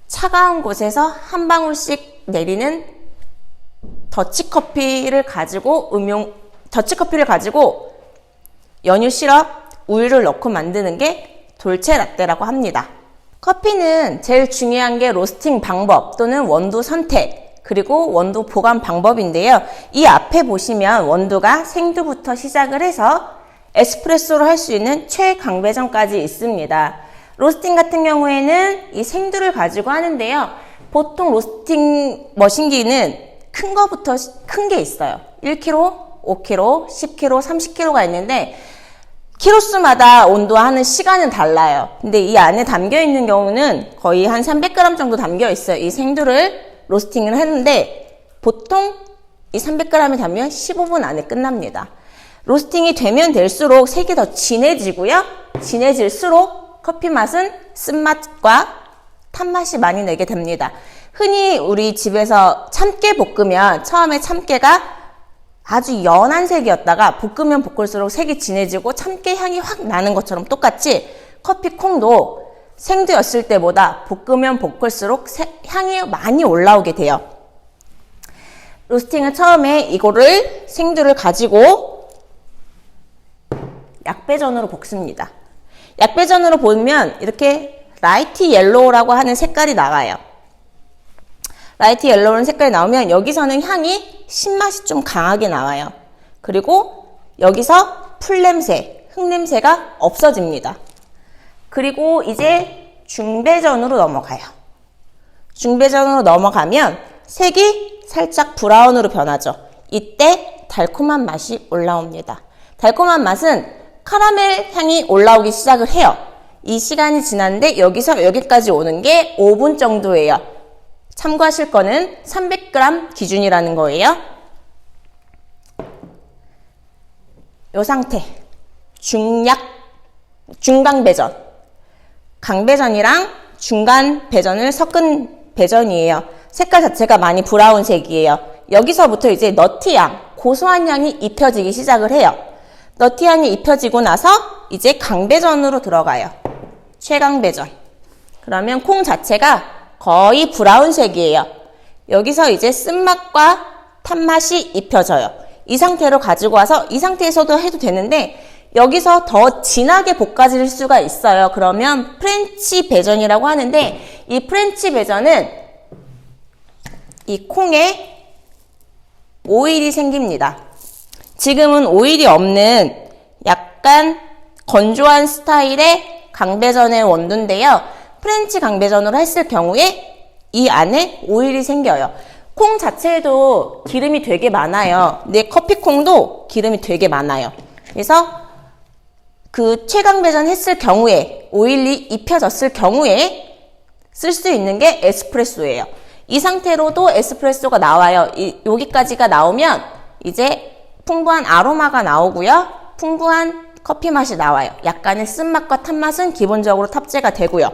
차가운 곳에서 한 방울씩 내리는 더치커피를 가지고 연유 시럽, 우유를 넣고 만드는 게 돌체 라떼라고 합니다. 커피는 제일 중요한 게 로스팅 방법 또는 원두 선택, 그리고 원두 보관 방법인데요. 이 앞에 보시면 원두가 생두부터 시작을 해서 에스프레소로 할 수 있는 최강배전까지 있습니다. 로스팅 같은 경우에는 이 생두를 가지고 하는데요. 보통 로스팅 머신기는 큰 거부터 큰 게 있어요. 1kg, 5kg, 10kg, 30kg가 있는데 키로수마다 온도하는 시간은 달라요. 근데 이 안에 담겨 있는 경우는 거의 한 300g 정도 담겨 있어요. 이 생두를 로스팅을 했는데 보통 이 300g이 담으면 15분 안에 끝납니다. 로스팅이 되면 될수록 색이 더 진해지고요. 진해질수록 커피 맛은 쓴맛과 탄맛이 많이 내게 됩니다. 흔히 우리 집에서 참깨 볶으면 처음에 참깨가 아주 연한 색이었다가 볶으면 볶을수록 색이 진해지고 참깨 향이 확 나는 것처럼 똑같이 커피 콩도 생두였을 때보다 볶으면 볶을수록 향이 많이 올라오게 돼요. 로스팅은 처음에 이거를 생두를 가지고 약배전으로 볶습니다. 약배전으로 보면 이렇게 라이트 옐로우라고 하는 색깔이 나와요. 라이트 옐로우는 색깔이 나오면 여기서는 향이 신맛이 좀 강하게 나와요. 그리고 여기서 풀냄새, 흙냄새가 없어집니다. 그리고 이제 중배전으로 넘어가요. 중배전으로 넘어가면 색이 살짝 브라운으로 변하죠. 이때 달콤한 맛이 올라옵니다. 달콤한 맛은 카라멜 향이 올라오기 시작을 해요. 이 시간이 지났는데 여기서 여기까지 오는 게 5분 정도예요. 참고하실 거는 300g 기준이라는 거예요. 이 상태, 중강배전, 강배전이랑 중간 배전을 섞은 배전이에요. 색깔 자체가 많이 브라운색이에요. 여기서부터 이제 너티향, 고소한 향이 입혀지기 시작을 해요. 너티향이 입혀지고 나서 이제 강배전으로 들어가요. 최강배전. 그러면 콩 자체가 거의 브라운색이에요. 여기서 이제 쓴맛과 탄맛이 입혀져요. 이 상태로 가지고 와서 이 상태에서도 해도 되는데 여기서 더 진하게 볶아질 수가 있어요. 그러면 프렌치 배전이라고 하는데 이 프렌치 배전은 이 콩에 오일이 생깁니다. 지금은 오일이 없는 약간 건조한 스타일의 강배전의 원두인데요. 프렌치 강배전으로 했을 경우에 이 안에 오일이 생겨요. 콩 자체에도 기름이 되게 많아요. 근데 커피콩도 기름이 되게 많아요. 그래서 그 최강배전 했을 경우에 오일이 입혀졌을 경우에 쓸 수 있는 게 에스프레소예요. 이 상태로도 에스프레소가 나와요. 여기까지가 나오면 이제 풍부한 아로마가 나오고요. 풍부한 커피 맛이 나와요. 약간의 쓴맛과 탄맛은 기본적으로 탑재가 되고요.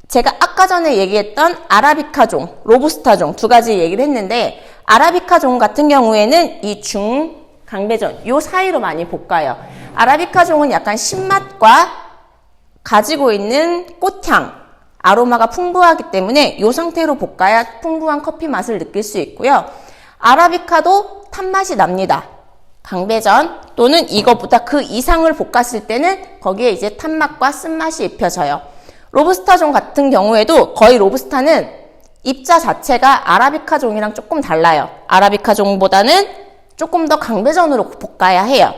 제가 아까 전에 얘기했던 아라비카종, 로부스타종 두 가지 얘기를 했는데 아라비카종 같은 경우에는 이 중강배전 요 사이로 많이 볶아요. 아라비카종은 약간 신맛과 가지고 있는 꽃향, 아로마가 풍부하기 때문에 이 상태로 볶아야 풍부한 커피 맛을 느낄 수 있고요. 아라비카도 탄맛이 납니다. 강배전 또는 이것보다 그 이상을 볶았을 때는 거기에 이제 탄맛과 쓴맛이 입혀져요. 로부스타종 같은 경우에도 거의 로부스타는 입자 자체가 아라비카종이랑 조금 달라요. 아라비카종보다는 조금 더 강배전으로 볶아야 해요.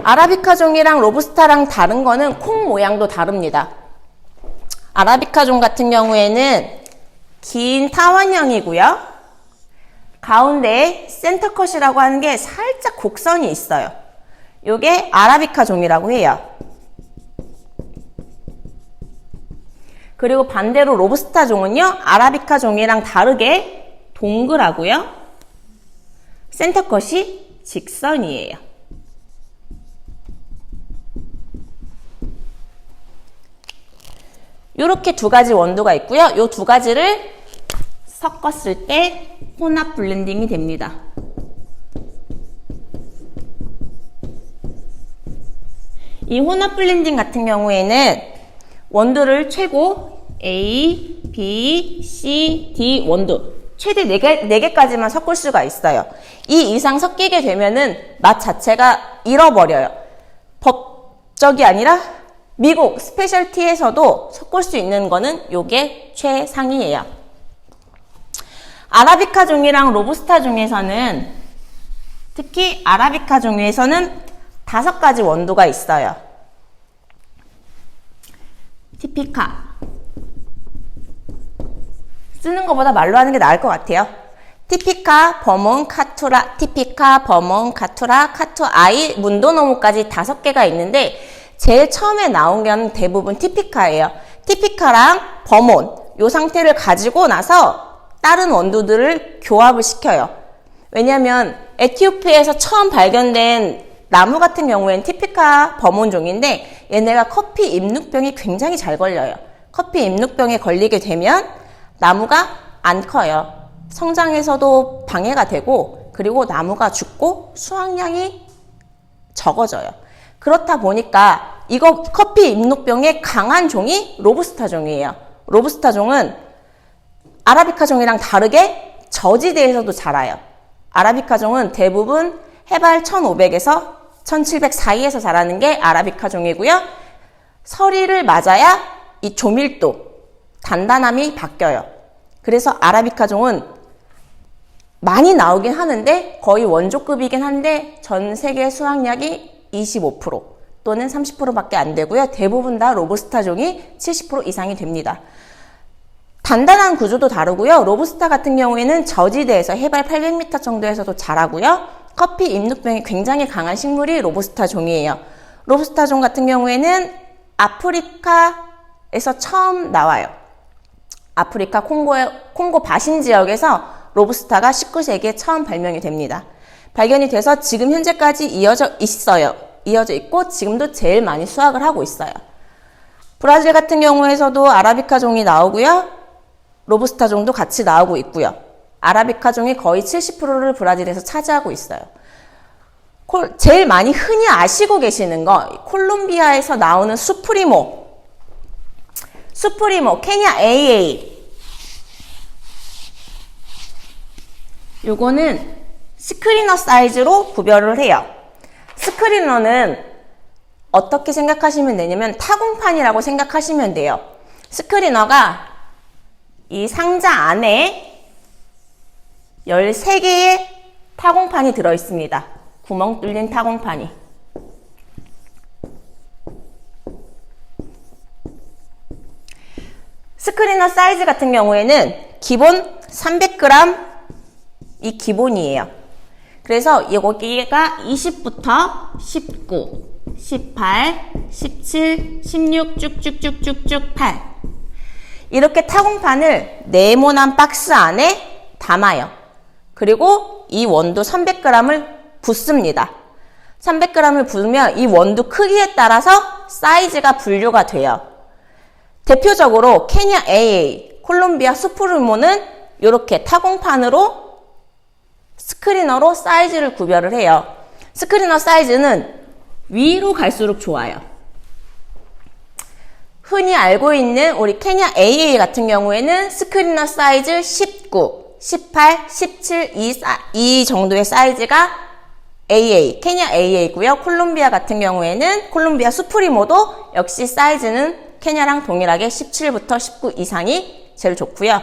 아라비카종이랑 로부스타랑 다른 거는 콩 모양도 다릅니다. 아라비카종 같은 경우에는 긴 타원형이고요. 가운데에 센터컷이라고 하는 게 살짝 곡선이 있어요. 요게 아라비카종이라고 해요. 그리고 반대로 로부스타종은요. 아라비카종이랑 다르게 동그라고요. 센터컷이 직선이에요. 이렇게 두 가지 원두가 있고요. 이 두 가지를 섞었을 때 혼합 블렌딩이 됩니다. 이 혼합 블렌딩 같은 경우에는 원두를 최고 A, B, C, D 원두 최대 4개까지만 섞을 수가 있어요. 이 이상 섞이게 되면은 맛 자체가 잃어버려요. 법적이 아니라 미국 스페셜티에서도 섞을 수 있는 거는 요게 최상이에요. 아라비카 종이랑 로부스타 종에서는 특히 아라비카 종에서는 5가지 원두가 있어요. 티피카. 쓰는 것보다 말로 하는 게 나을 것 같아요. 티피카, 버몬, 카투라, 티피카, 버몬, 카투라, 카투아이, 문도노무까지 5개가 있는데 제일 처음에 나온 건 대부분 티피카예요. 티피카랑 버몬 요 상태를 가지고 나서 다른 원두들을 교합을 시켜요. 왜냐하면 에티오피아에서 처음 발견된 나무 같은 경우에는 티피카 버몬종인데 얘네가 커피 잎눅병이 굉장히 잘 걸려요. 커피 잎눅병에 걸리게 되면 나무가 안 커요. 성장에서도 방해가 되고 그리고 나무가 죽고 수확량이 적어져요. 그렇다 보니까 이거 커피 잎눅병에 강한 종이 로부스타 종이에요. 로부스타 종은 아라비카 종이랑 다르게 저지대에서도 자라요. 아라비카 종은 대부분 해발 1500에서 1700 사이에서 자라는 게 아라비카 종이고요. 서리를 맞아야 이 조밀도, 단단함이 바뀌어요. 그래서 아라비카 종은 많이 나오긴 하는데 거의 원조급이긴 한데 전 세계 수확량이 25% 또는 30%밖에 안 되고요. 대부분 다 로부스타 종이 70% 이상이 됩니다. 단단한 구조도 다르고요. 로부스타 같은 경우에는 저지대에서 해발 800m 정도에서도 자라고요. 커피 잎눅병이 굉장히 강한 식물이 로부스타 종이에요. 로부스타 종 같은 경우에는 아프리카에서 처음 나와요. 아프리카 콩고 바신 지역에서 로부스타가 19세기에 처음 발명이 됩니다. 발견이 돼서 지금 현재까지 이어져 있고 지금도 제일 많이 수확을 하고 있어요. 브라질 같은 경우에서도 아라비카 종이 나오고요. 로부스타 종도 같이 나오고 있고요. 아라비카 종이 거의 70%를 브라질에서 차지하고 있어요. 제일 많이 흔히 아시고 계시는 거 콜롬비아에서 나오는 수프리모, 케냐 AA. 요거는 스크리너 사이즈로 구별을 해요. 스크리너는 어떻게 생각하시면 되냐면 타공판이라고 생각하시면 돼요. 스크리너가 이 상자 안에 13개의 타공판이 들어있습니다. 구멍 뚫린 타공판이. 스크리너 사이즈 같은 경우에는 기본 300g 이 기본이에요. 그래서 여기가 20부터 19, 18, 17, 16 쭉쭉쭉쭉쭉 8. 이렇게 타공판을 네모난 박스 안에 담아요. 그리고 이 원두 300g을 붓습니다. 300g을 부으면 이 원두 크기에 따라서 사이즈가 분류가 돼요. 대표적으로 케냐 AA, 콜롬비아 수프리모는 이렇게 타공판으로 스크리너로 사이즈를 구별을 해요. 스크리너 사이즈는 위로 갈수록 좋아요. 흔히 알고 있는 우리 케냐 AA 같은 경우에는 스크리너 사이즈 19, 18, 17 이 정도의 사이즈가 AA, 케냐 AA고요. 콜롬비아 같은 경우에는 콜롬비아 수프리모도 역시 사이즈는 케냐랑 동일하게 17부터 19 이상이 제일 좋고요.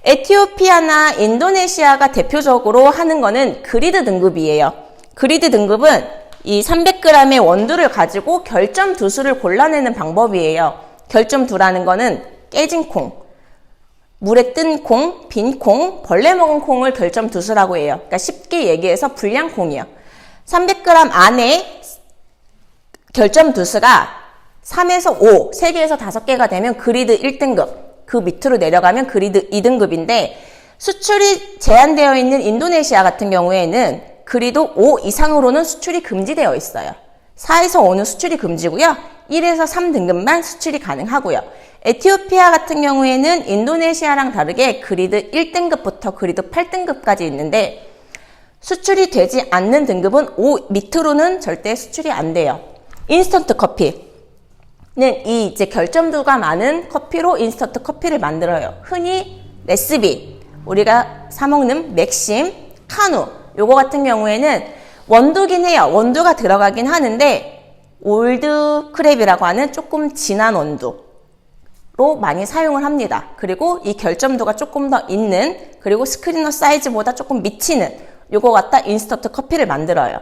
에티오피아나 인도네시아가 대표적으로 하는 거는 그리드 등급이에요. 그리드 등급은 이 300g의 원두를 가지고 결점 두수를 골라내는 방법이에요. 결점 두라는 거는 깨진 콩, 물에 뜬 콩, 빈 콩, 벌레 먹은 콩을 결점 두수라고 해요. 그러니까 쉽게 얘기해서 불량 콩이요. 300g 안에 결점 두수가 3에서 5, 3개에서 5개가 되면 그리드 1등급, 그 밑으로 내려가면 그리드 2등급인데 수출이 제한되어 있는 인도네시아 같은 경우에는 그리드 5 이상으로는 수출이 금지되어 있어요. 4에서 5는 수출이 금지고요. 1에서 3등급만 수출이 가능하고요. 에티오피아 같은 경우에는 인도네시아랑 다르게 그리드 1등급부터 그리드 8등급까지 있는데 수출이 되지 않는 등급은 5 밑으로는 절대 수출이 안 돼요. 인스턴트 커피는 이 이제 결점도가 많은 커피로 인스턴트 커피를 만들어요. 흔히 레시피, 우리가 사먹는 맥심, 카누 요거 같은 경우에는 원두긴 해요. 원두가 들어가긴 하는데 올드 크랩이라고 하는 조금 진한 원두로 많이 사용을 합니다. 그리고 이 결점도가 조금 더 있는, 그리고 스크리너 사이즈보다 조금 미치는 요거 갖다 인스턴트 커피를 만들어요.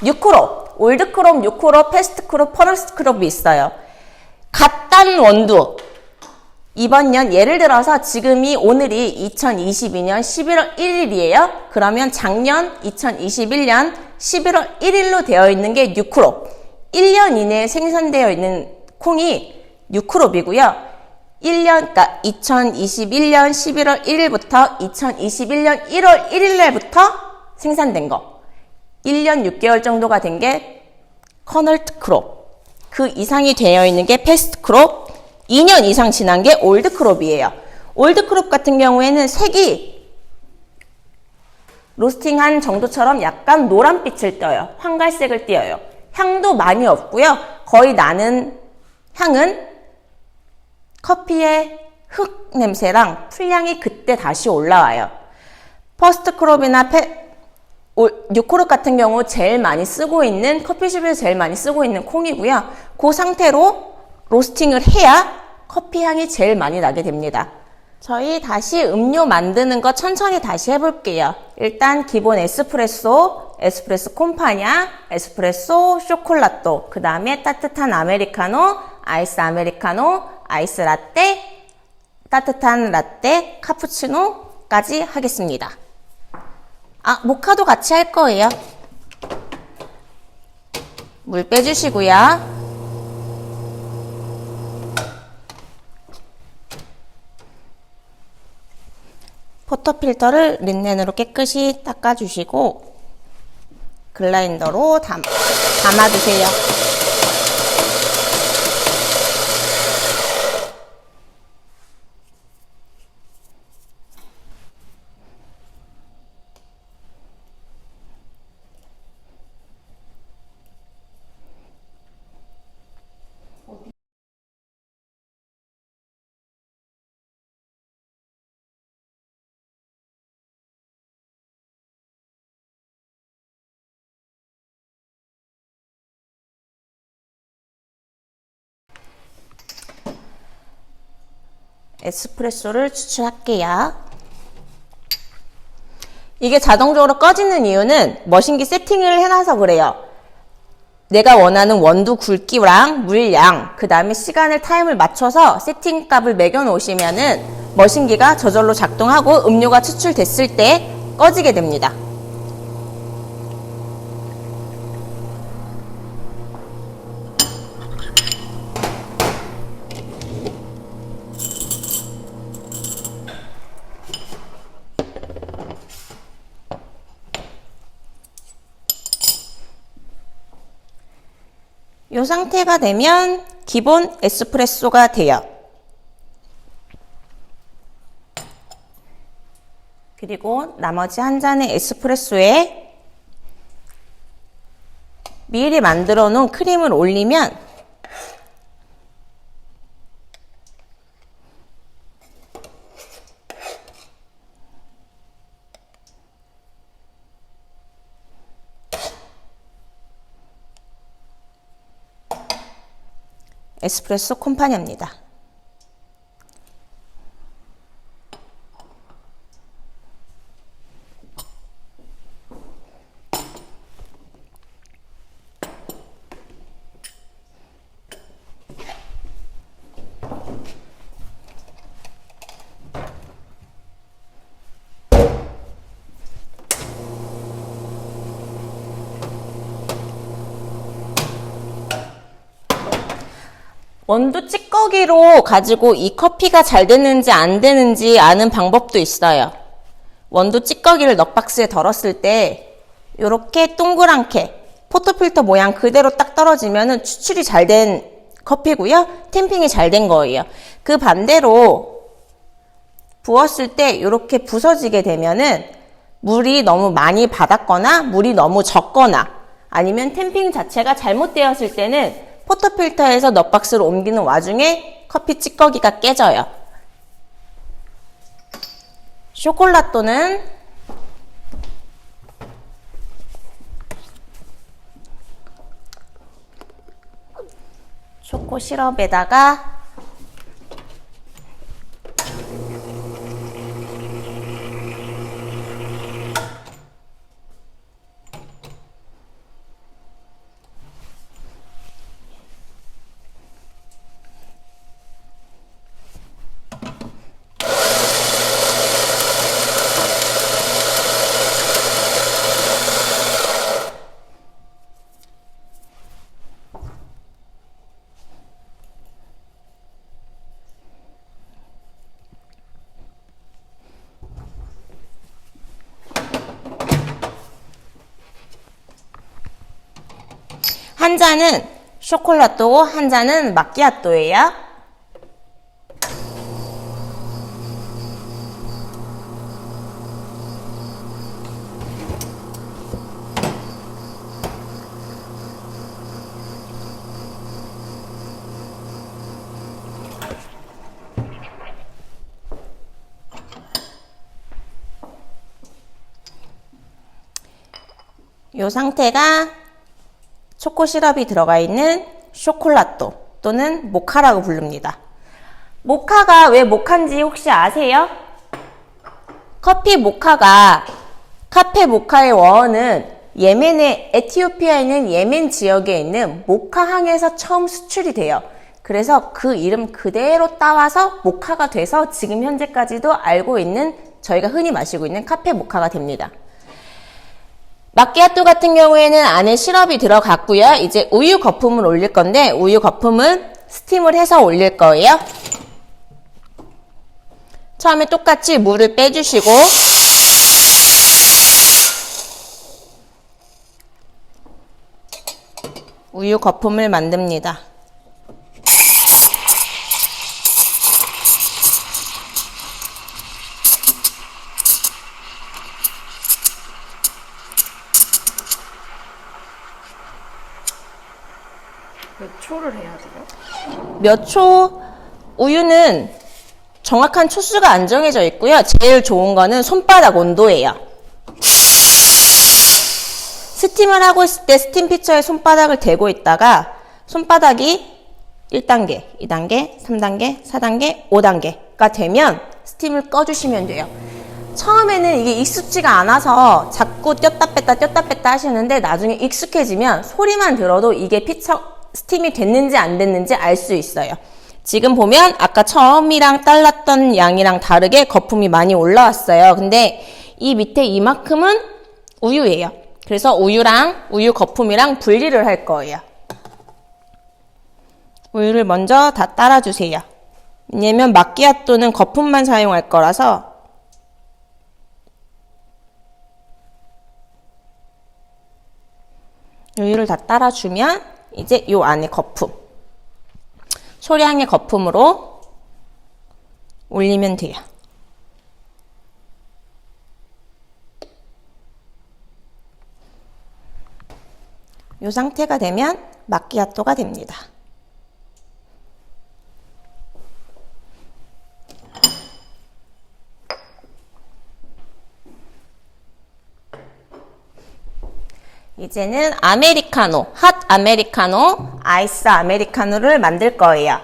뉴크롭, 올드크롭, 뉴크롭, 패스트크롭, 퍼스트크롭이 있어요. 갓단 원두. 이번 년 예를 들어서 지금이 오늘이 2022년 11월 1일이에요. 그러면 작년 2021년 11월 1일로 되어 있는 게 뉴크롭. 1년 이내에 생산되어 있는 콩이 뉴크롭이고요. 1년, 그러니까 2021년 11월 1일부터 2021년 1월 1일 날부터 생산된 거. 1년 6개월 정도가 된 게 커널트 크롭. 그 이상이 되어 있는 게 패스트 크롭. 2년 이상 지난 게 올드 크롭이에요. 올드 크롭 같은 경우에는 색이 로스팅한 정도처럼 약간 노란빛을 띄어요. 황갈색을 띄어요. 향도 많이 없고요. 거의 나는 향은 커피의 흙 냄새랑 풀향이 그때 다시 올라와요. 퍼스트 크롭이나 뉴크롭 같은 경우 제일 많이 쓰고 있는, 커피숍에서 제일 많이 쓰고 있는 콩이고요. 그 상태로 로스팅을 해야 커피 향이 제일 많이 나게 됩니다. 저희 다시 음료 만드는 거 천천히 다시 해볼게요. 일단 기본 에스프레소, 에스프레소 콤파냐, 에스프레소 쇼콜라또, 그 다음에 따뜻한 아메리카노, 아이스 아메리카노, 아이스 라떼, 따뜻한 라떼, 카푸치노까지 하겠습니다. 모카도 같이 할 거예요. 물 빼주시고요. 포터필터를 린넨으로 깨끗이 닦아주시고 글라인더로 담아주세요. 에스프레소를 추출할게요. 이게 자동적으로 꺼지는 이유는 머신기 세팅을 해놔서 그래요. 내가 원하는 원두 굵기랑 물량, 그 다음에 시간을 타임을 맞춰서 세팅 값을 매겨 놓으시면은 머신기가 저절로 작동하고 음료가 추출됐을 때 꺼지게 됩니다. 이 상태가 되면 기본 에스프레소가 돼요. 그리고 나머지 한 잔의 에스프레소에 미리 만들어 놓은 크림을 올리면 에스프레소 콤파니입니다. 원두 찌꺼기로 가지고 이 커피가 잘 되는지 안 되는지 아는 방법도 있어요. 원두 찌꺼기를 넛박스에 덜었을 때 이렇게 동그랗게 포토필터 모양 그대로 딱 떨어지면은 추출이 잘 된 커피고요. 템핑이 잘 된 거예요. 그 반대로 부었을 때 이렇게 부서지게 되면은 물이 너무 많이 받았거나 물이 너무 적거나 아니면 템핑 자체가 잘못되었을 때는 포토필터에서 넛박스로 옮기는 와중에 커피 찌꺼기가 깨져요. 쇼콜라또는 초코 시럽에다가 한 잔은 쇼콜라또고 한 잔은 마끼아또예요. 이 상태가 초코 시럽이 들어가 있는 쇼콜라또 또는 모카라고 부릅니다. 모카가 왜 모카인지 혹시 아세요? 커피 모카가 카페 모카의 원은 예멘의 에티오피아에 있는 예멘 지역에 있는 모카항에서 처음 수출이 돼요. 그래서 그 이름 그대로 따와서 모카가 돼서 지금 현재까지도 알고 있는 저희가 흔히 마시고 있는 카페 모카가 됩니다. 마끼아또 같은 경우에는 안에 시럽이 들어갔고요. 이제 우유 거품을 올릴 건데 우유 거품은 스팀을 해서 올릴 거예요. 처음에 똑같이 물을 빼주시고 우유 거품을 만듭니다. 몇 초를 해야 돼요? 몇 초? 우유는 정확한 초수가 안 정해져 있고요. 제일 좋은 거는 손바닥 온도예요. 스팀을 하고 있을 때 스팀 피처에 손바닥을 대고 있다가 손바닥이 1단계, 2단계, 3단계, 4단계, 5단계가 되면 스팀을 꺼주시면 돼요. 처음에는 이게 익숙지가 않아서 자꾸 띄었다 뺐다 하시는데 나중에 익숙해지면 소리만 들어도 이게 스팀이 됐는지 안 됐는지 알 수 있어요. 지금 보면 아까 처음이랑 딸랐던 양이랑 다르게 거품이 많이 올라왔어요. 근데 이 밑에 이만큼은 우유예요. 그래서 우유랑 우유 거품이랑 분리를 할 거예요. 우유를 먼저 다 따라주세요. 왜냐면 마끼아또는 거품만 사용할 거라서 우유를 다 따라주면 이제 요 안에 거품, 소량의 거품으로 올리면 돼요. 이 상태가 되면 마끼아또가 됩니다. 이제는 아메리카노, 핫 아메리카노, 아이스 아메리카노를 만들 거예요.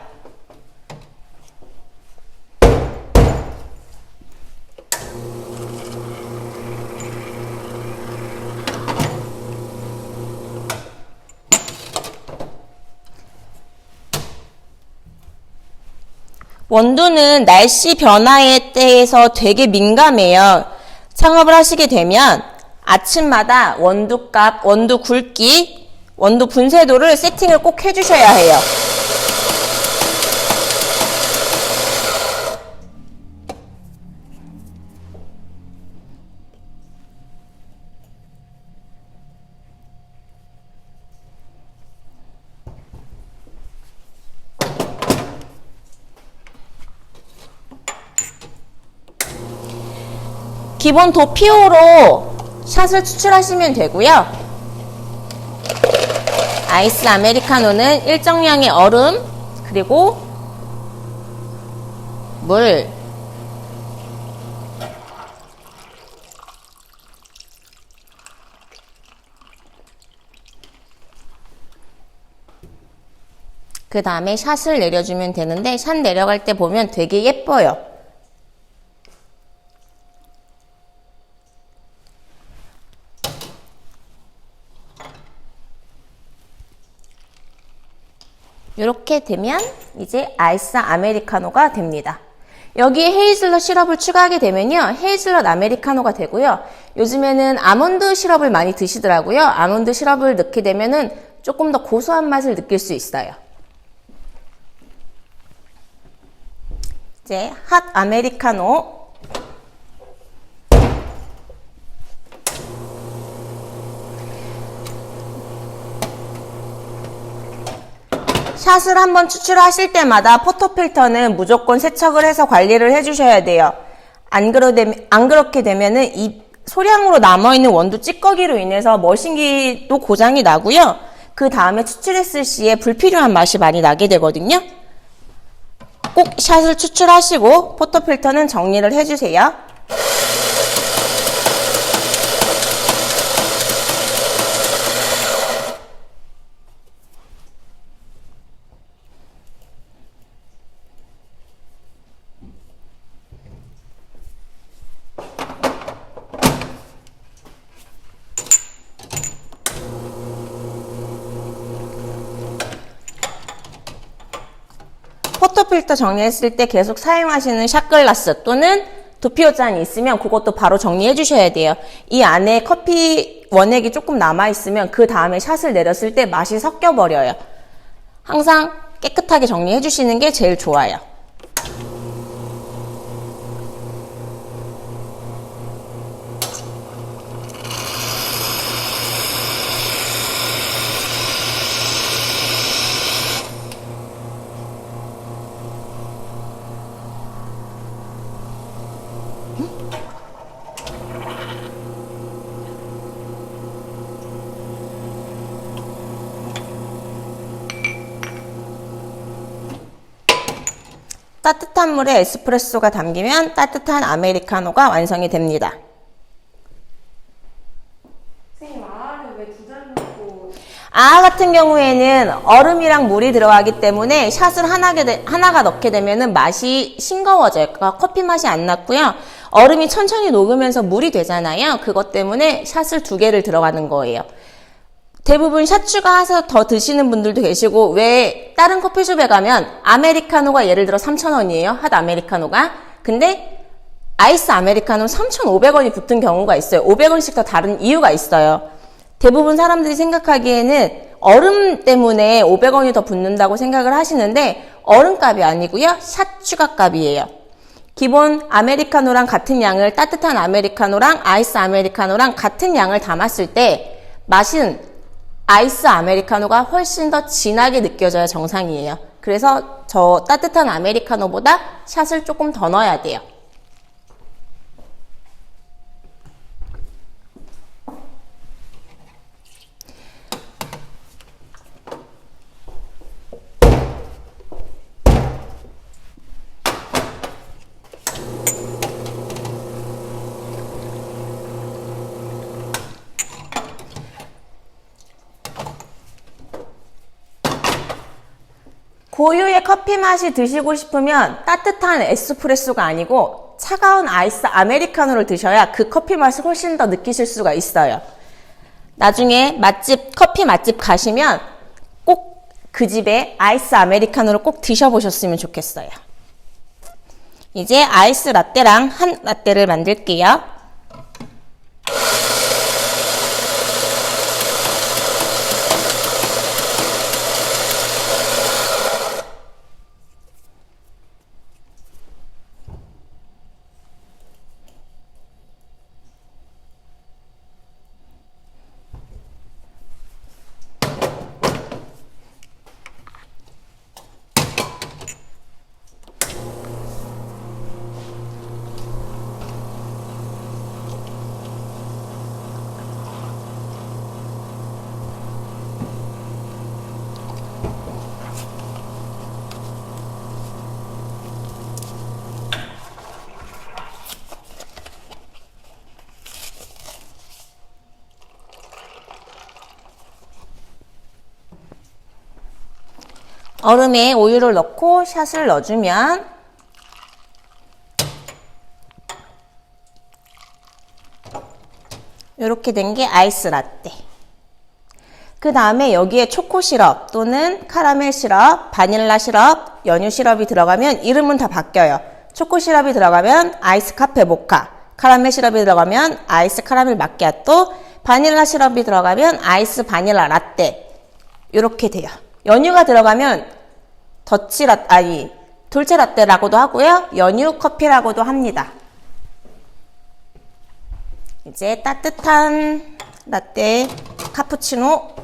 원두는 날씨 변화에 대해서 되게 민감해요. 창업을 하시게 되면 아침마다 원두값, 원두 굵기, 원두 분쇄도를 세팅을 꼭 해주셔야 해요. 기본 도피오로 샷을 추출하시면 되고요. 아이스 아메리카노는 일정량의 얼음 그리고 물, 그 다음에 샷을 내려주면 되는데 샷 내려갈 때 보면 되게 예뻐요. 이렇게 되면 이제 아이스 아메리카노가 됩니다. 여기에 헤이즐넛 시럽을 추가하게 되면요, 헤이즐넛 아메리카노가 되고요. 요즘에는 아몬드 시럽을 많이 드시더라고요. 아몬드 시럽을 넣게 되면은 조금 더 고소한 맛을 느낄 수 있어요. 이제 핫 아메리카노, 샷을 한번 추출하실 때마다 포토필터는 무조건 세척을 해서 관리를 해주셔야 돼요. 안 그렇게 되면은 이 소량으로 남아있는 원두 찌꺼기로 인해서 머신기도 고장이 나고요. 그 다음에 추출했을 시에 불필요한 맛이 많이 나게 되거든요. 꼭 샷을 추출하시고 포토필터는 정리를 해주세요. 포토필터 정리했을 때 계속 사용하시는 샷글라스 또는 도피오잔이 있으면 그것도 바로 정리해 주셔야 돼요. 이 안에 커피 원액이 조금 남아있으면 그 다음에 샷을 내렸을 때 맛이 섞여버려요. 항상 깨끗하게 정리해 주시는 게 제일 좋아요. 따뜻한 물에 에스프레소가 담기면 따뜻한 아메리카노가 완성이 됩니다. 선생님, 아아를 왜 두 잔 넣고? 아아 같은 경우에는 얼음이랑 물이 들어가기 때문에 샷을 하나가 넣게 되면은 맛이 싱거워져요. 그러니까 커피 맛이 안 났고요. 얼음이 천천히 녹으면서 물이 되잖아요. 그것 때문에 샷을 두 개를 들어가는 거예요. 대부분 샷 추가해서 더 드시는 분들도 계시고, 왜 다른 커피숍에 가면 아메리카노가 예를 들어 3,000원이에요. 핫 아메리카노가. 근데 아이스 아메리카노는 3,500원이 붙은 경우가 있어요. 500원씩 더 다른 이유가 있어요. 대부분 사람들이 생각하기에는 얼음 때문에 500원이 더 붙는다고 생각을 하시는데 얼음값이 아니고요. 샷 추가값이에요. 기본 아메리카노랑 같은 양을, 따뜻한 아메리카노랑 아이스 아메리카노랑 같은 양을 담았을 때 맛은 아이스 아메리카노가 훨씬 더 진하게 느껴져야 정상이에요. 그래서 저 따뜻한 아메리카노보다 샷을 조금 더 넣어야 돼요. 고유의 커피 맛이 드시고 싶으면 따뜻한 에스프레소가 아니고 차가운 아이스 아메리카노를 드셔야 그 커피 맛을 훨씬 더 느끼실 수가 있어요. 나중에 커피 맛집 가시면 꼭 그 집에 아이스 아메리카노를 꼭 드셔보셨으면 좋겠어요. 이제 아이스 라떼랑 한 라떼를 만들게요. 얼음에 우유를 넣고 샷을 넣어주면 이렇게 된 게 아이스 라떼. 그 다음에 여기에 초코 시럽 또는 카라멜 시럽, 바닐라 시럽, 연유 시럽이 들어가면 이름은 다 바뀌어요. 초코 시럽이 들어가면 아이스 카페 모카, 카라멜 시럽이 들어가면 아이스 카라멜 마키아토, 바닐라 시럽이 들어가면 아이스 바닐라 라떼. 이렇게 돼요. 연유가 들어가면 돌체 라떼라고도 하고요. 연유 커피라고도 합니다. 이제 따뜻한 라떼 카푸치노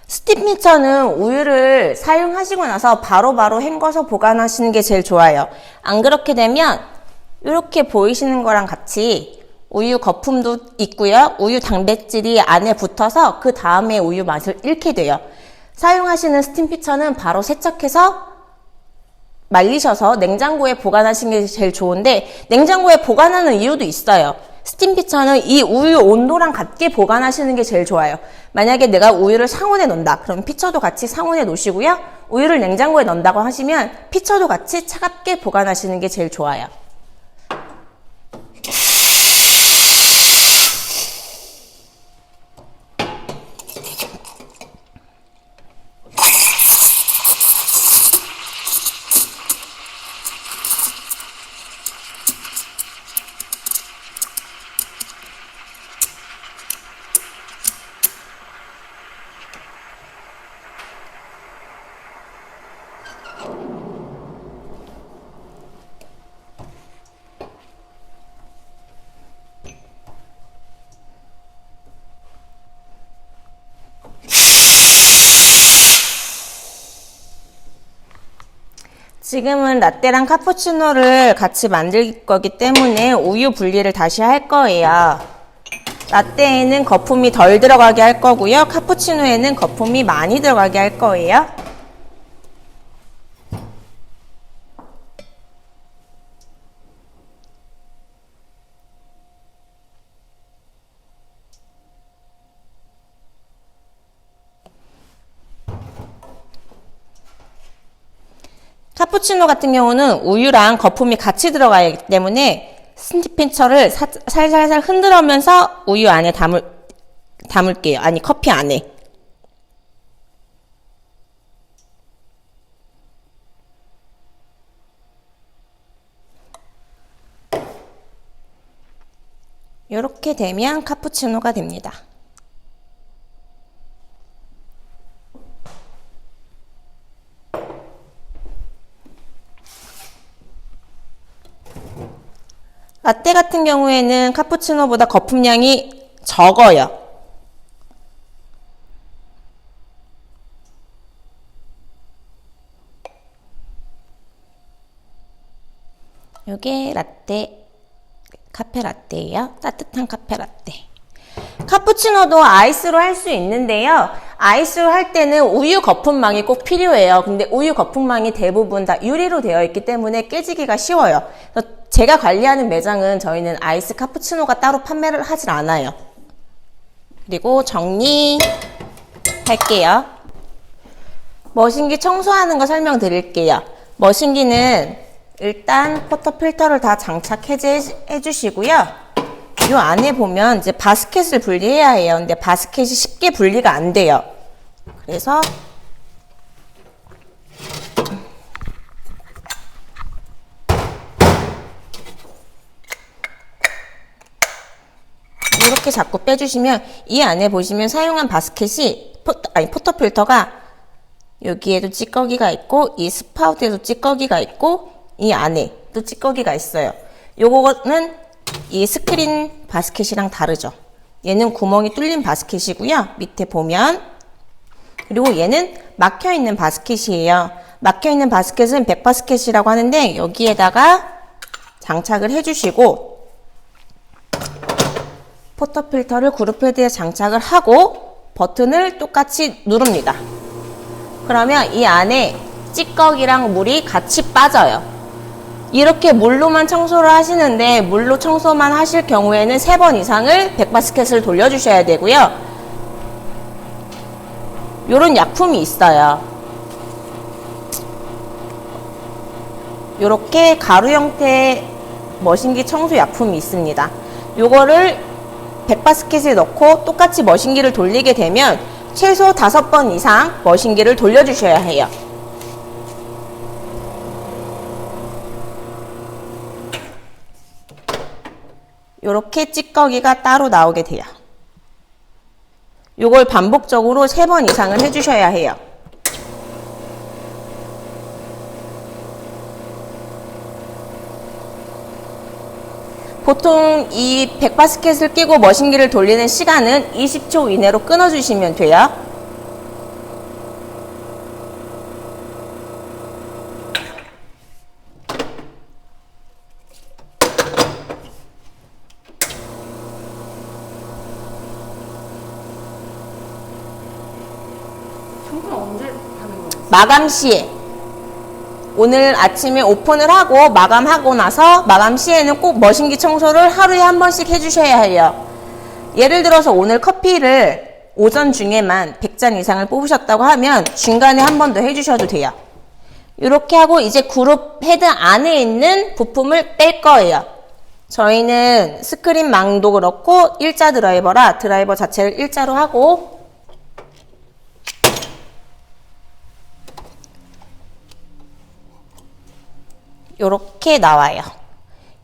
스팀미처는 우유를 사용하시고 나서 바로바로 헹궈서 보관하시는 게 제일 좋아요. 안 그렇게 되면 이렇게 보이시는 거랑 같이 우유 거품도 있고요. 우유 단백질이 안에 붙어서 그 다음에 우유 맛을 잃게 돼요. 사용하시는 스팀피처는 바로 세척해서 말리셔서 냉장고에 보관하시는 게 제일 좋은데 냉장고에 보관하는 이유도 있어요. 스팀피처는 이 우유 온도랑 같게 보관하시는 게 제일 좋아요. 만약에 내가 우유를 상온에 넣는다. 그럼 피처도 같이 상온에 놓으시고요. 우유를 냉장고에 넣는다고 하시면 피처도 같이 차갑게 보관하시는 게 제일 좋아요. 지금은 라떼랑 카푸치노를 같이 만들 거기 때문에 우유 분리를 다시 할 거예요. 라떼에는 거품이 덜 들어가게 할 거고요. 카푸치노에는 거품이 많이 들어가게 할 거예요. 카푸치노 같은 경우는 우유랑 거품이 같이 들어가기 때문에 스티펜처를 살살살 흔들면서 우유 안에 담을게요. 아니, 커피 안에. 이렇게 되면 카푸치노가 됩니다. 라떼 같은 경우에는 카푸치노보다 거품량이 적어요. 요게 라떼, 카페 라떼예요. 따뜻한 카페 라떼. 카푸치노도 아이스로 할 수 있는데요. 아이스로 할 때는 우유 거품망이 꼭 필요해요. 근데 우유 거품망이 대부분 다 유리로 되어 있기 때문에 깨지기가 쉬워요. 그래서 제가 관리하는 매장은 저희는 아이스 카푸치노가 따로 판매를 하질 않아요. 그리고 정리할게요. 머신기 청소하는 거 설명드릴게요. 머신기는 일단 포터필터를 다 장착 해제 해주시고요. 이 안에 보면 이제 바스켓을 분리해야 해요. 근데 바스켓이 쉽게 분리가 안 돼요. 그래서 이렇게 자꾸 빼주시면 이 안에 보시면 사용한 바스켓이 포터필터가 여기에도 찌꺼기가 있고 이 스파우트에도 찌꺼기가 있고 이 안에 또 찌꺼기가 있어요. 요거는 이 스크린 바스켓이랑 다르죠. 얘는 구멍이 뚫린 바스켓이고요. 밑에 보면 그리고 얘는 막혀있는 바스켓이에요. 막혀있는 바스켓은 백바스켓이라고 하는데 여기에다가 장착을 해주시고 포터필터를 그룹헤드에 장착을 하고 버튼을 똑같이 누릅니다. 그러면 이 안에 찌꺼기랑 물이 같이 빠져요. 이렇게 물로만 청소를 하시는데 물로 청소만 하실 경우에는 3번 이상을 백바스켓을 돌려주셔야 되고요. 요런 약품이 있어요. 요렇게 가루 형태의 머신기 청소 약품이 있습니다. 요거를 백바스켓에 넣고 똑같이 머신기를 돌리게 되면 최소 5번 이상 머신기를 돌려주셔야 해요. 요렇게 찌꺼기가 따로 나오게 돼요. 요걸 반복적으로 3번 이상을 해주셔야 해요. 보통 이 백바스켓을 끼고 머신기를 돌리는 시간은 20초 이내로 끊어주시면 돼요. 청소는 언제 하는 거예요? 마감 시에 오늘 아침에 오픈을 하고 마감하고 나서 마감 시에는 꼭 머신기 청소를 하루에 한 번씩 해주셔야 해요. 예를 들어서 오늘 커피를 오전 중에만 100잔 이상을 뽑으셨다고 하면 중간에 한 번 더 해주셔도 돼요. 이렇게 하고 이제 그룹 헤드 안에 있는 부품을 뺄 거예요. 저희는 스크린 망도 그렇고 일자 드라이버라 드라이버 자체를 일자로 하고 요렇게 나와요.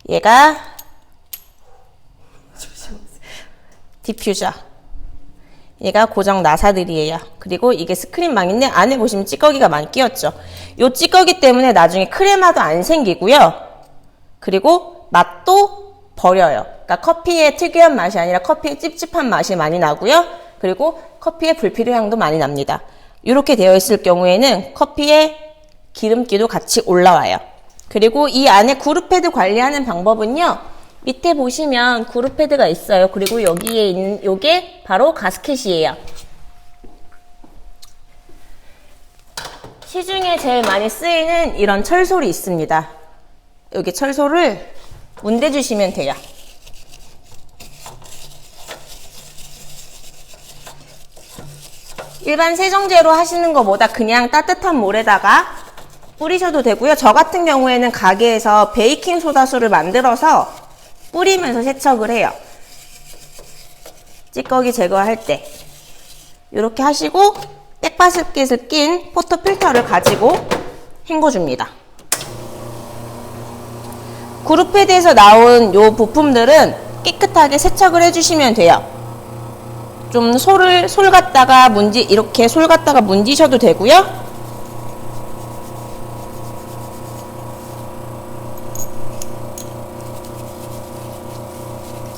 얘가 디퓨저. 얘가 고정 나사들이에요. 그리고 이게 스크린망인데 안에 보시면 찌꺼기가 많이 끼었죠. 요 찌꺼기 때문에 나중에 크레마도 안 생기고요. 그리고 맛도 버려요. 그러니까 커피의 특유한 맛이 아니라 커피의 찝찝한 맛이 많이 나고요. 그리고 커피의 불필요 향도 많이 납니다. 이렇게 되어 있을 경우에는 커피의 기름기도 같이 올라와요. 그리고 이 안에 그룹 패드 관리하는 방법은요. 밑에 보시면 그룹 패드가 있어요. 그리고 여기에 있는 요게 바로 가스켓이에요. 시중에 제일 많이 쓰이는 이런 철솔이 있습니다. 여기 철솔을 문대주시면 돼요. 일반 세정제로 하시는 것보다 그냥 따뜻한 물에다가 뿌리셔도 되고요. 저 같은 경우에는 가게에서 베이킹소다수를 만들어서 뿌리면서 세척을 해요. 찌꺼기 제거할 때 이렇게 하시고 백바스켓을 낀 포토필터를 가지고 헹궈줍니다. 그룹패드에서 나온 요 부품들은 깨끗하게 세척을 해주시면 돼요. 좀 솔 갖다가 이렇게 솔 갖다가 문지셔도 되고요.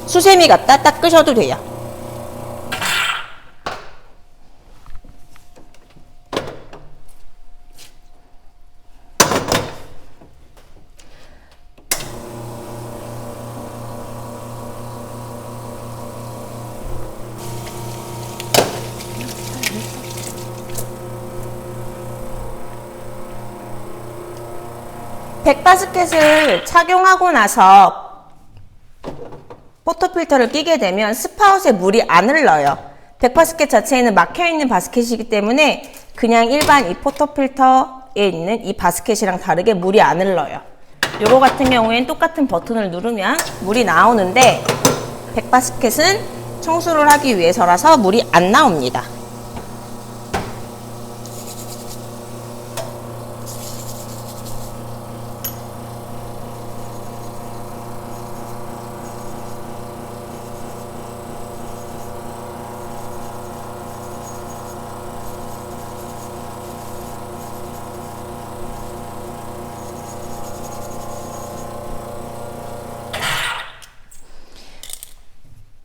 수세미 갖다 닦으셔도 돼요. 백바스켓을 착용하고 나서 포토필터를 끼게 되면 스파웃에 물이 안 흘러요. 백바스켓 자체에는 막혀있는 바스켓이기 때문에 그냥 일반 이 포토필터에 있는 이 바스켓이랑 다르게 물이 안 흘러요. 요거 같은 경우에는 똑같은 버튼을 누르면 물이 나오는데 백바스켓은 청소를 하기 위해서라서 물이 안 나옵니다.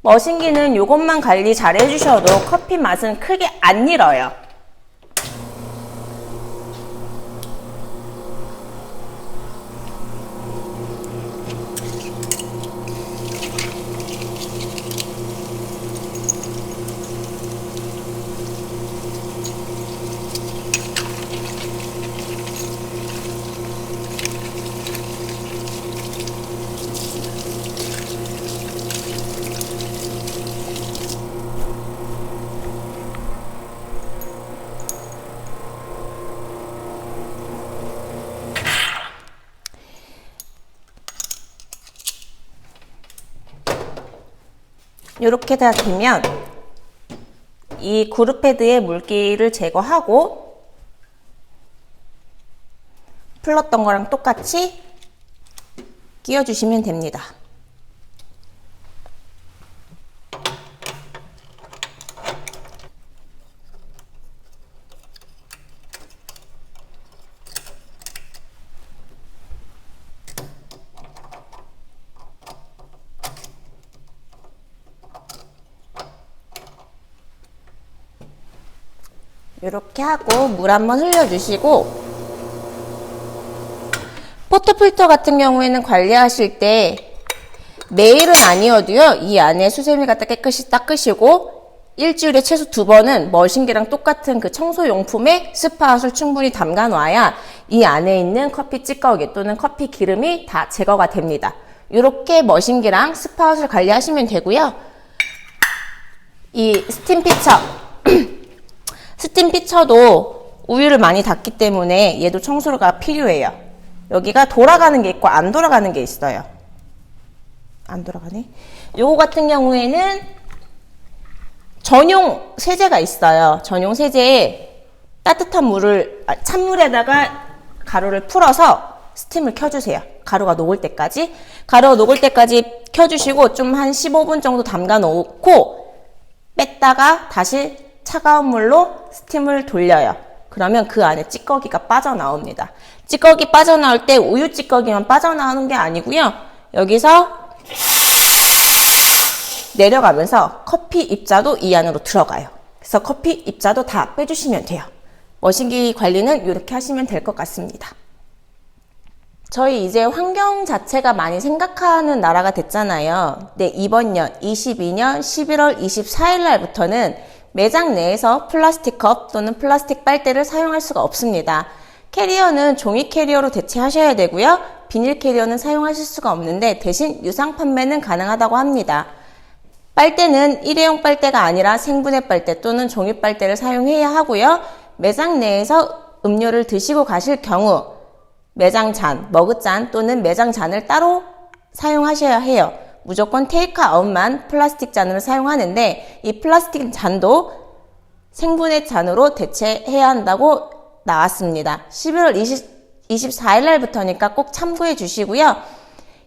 머신기는 이것만 관리 잘 해주셔도 커피 맛은 크게 안 잃어요. 이렇게 다 되면 이 그룹패드의 물기를 제거하고 풀렀던 거랑 똑같이 끼워주시면 됩니다. 이렇게 하고 물 한번 흘려주시고, 포토필터 같은 경우에는 관리하실 때 매일은 아니어도요, 이 안에 수세미 갖다 깨끗이 닦으시고 일주일에 최소 2번은 머신기랑 똑같은 그 청소용품에 스파웃을 충분히 담가 놔야 이 안에 있는 커피 찌꺼기 또는 커피 기름이 다 제거가 됩니다. 이렇게 머신기랑 스파웃을 관리하시면 되고요. 이 스팀 피처 스팀 피처도 우유를 많이 닿기 때문에 얘도 청소가 필요해요. 여기가 돌아가는 게 있고 안 돌아가는 게 있어요. 안 돌아가네. 요거 같은 경우에는 전용 세제가 있어요. 전용 세제에 따뜻한 물을, 찬물에다가 가루를 풀어서 스팀을 켜주세요. 가루가 녹을 때까지. 가루가 녹을 때까지 켜주시고 좀 한 15분 정도 담가 놓고 뺐다가 다시 차가운 물로 스팀을 돌려요. 그러면 그 안에 찌꺼기가 빠져나옵니다. 찌꺼기 빠져나올 때 우유 찌꺼기만 빠져나오는 게 아니고요. 여기서 내려가면서 커피 입자도 이 안으로 들어가요. 그래서 커피 입자도 다 빼주시면 돼요. 머신기 관리는 이렇게 하시면 될 것 같습니다. 저희 이제 환경 자체가 많이 생각하는 나라가 됐잖아요. 네, 이번 년 22년 11월 24일 날부터는 매장 내에서 플라스틱 컵 또는 플라스틱 빨대를 사용할 수가 없습니다. 캐리어는 종이 캐리어로 대체하셔야 되고요. 비닐 캐리어는 사용하실 수가 없는데 대신 유상 판매는 가능하다고 합니다. 빨대는 일회용 빨대가 아니라 생분해 빨대 또는 종이 빨대를 사용해야 하고요. 매장 내에서 음료를 드시고 가실 경우 매장 잔, 머그잔 또는 매장 잔을 따로 사용하셔야 해요. 무조건 테이크아웃만 플라스틱 잔으로 사용하는데 이 플라스틱 잔도 생분해 잔으로 대체해야 한다고 나왔습니다. 11월 24일 날부터니까 꼭 참고해 주시고요.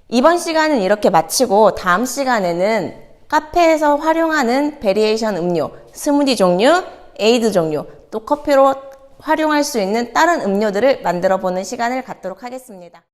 이번 시간은 이렇게 마치고 다음 시간에는 카페에서 활용하는 베리에이션 음료, 스무디 종류, 에이드 종류, 또 커피로 활용할 수 있는 다른 음료들을 만들어 보는 시간을 갖도록 하겠습니다.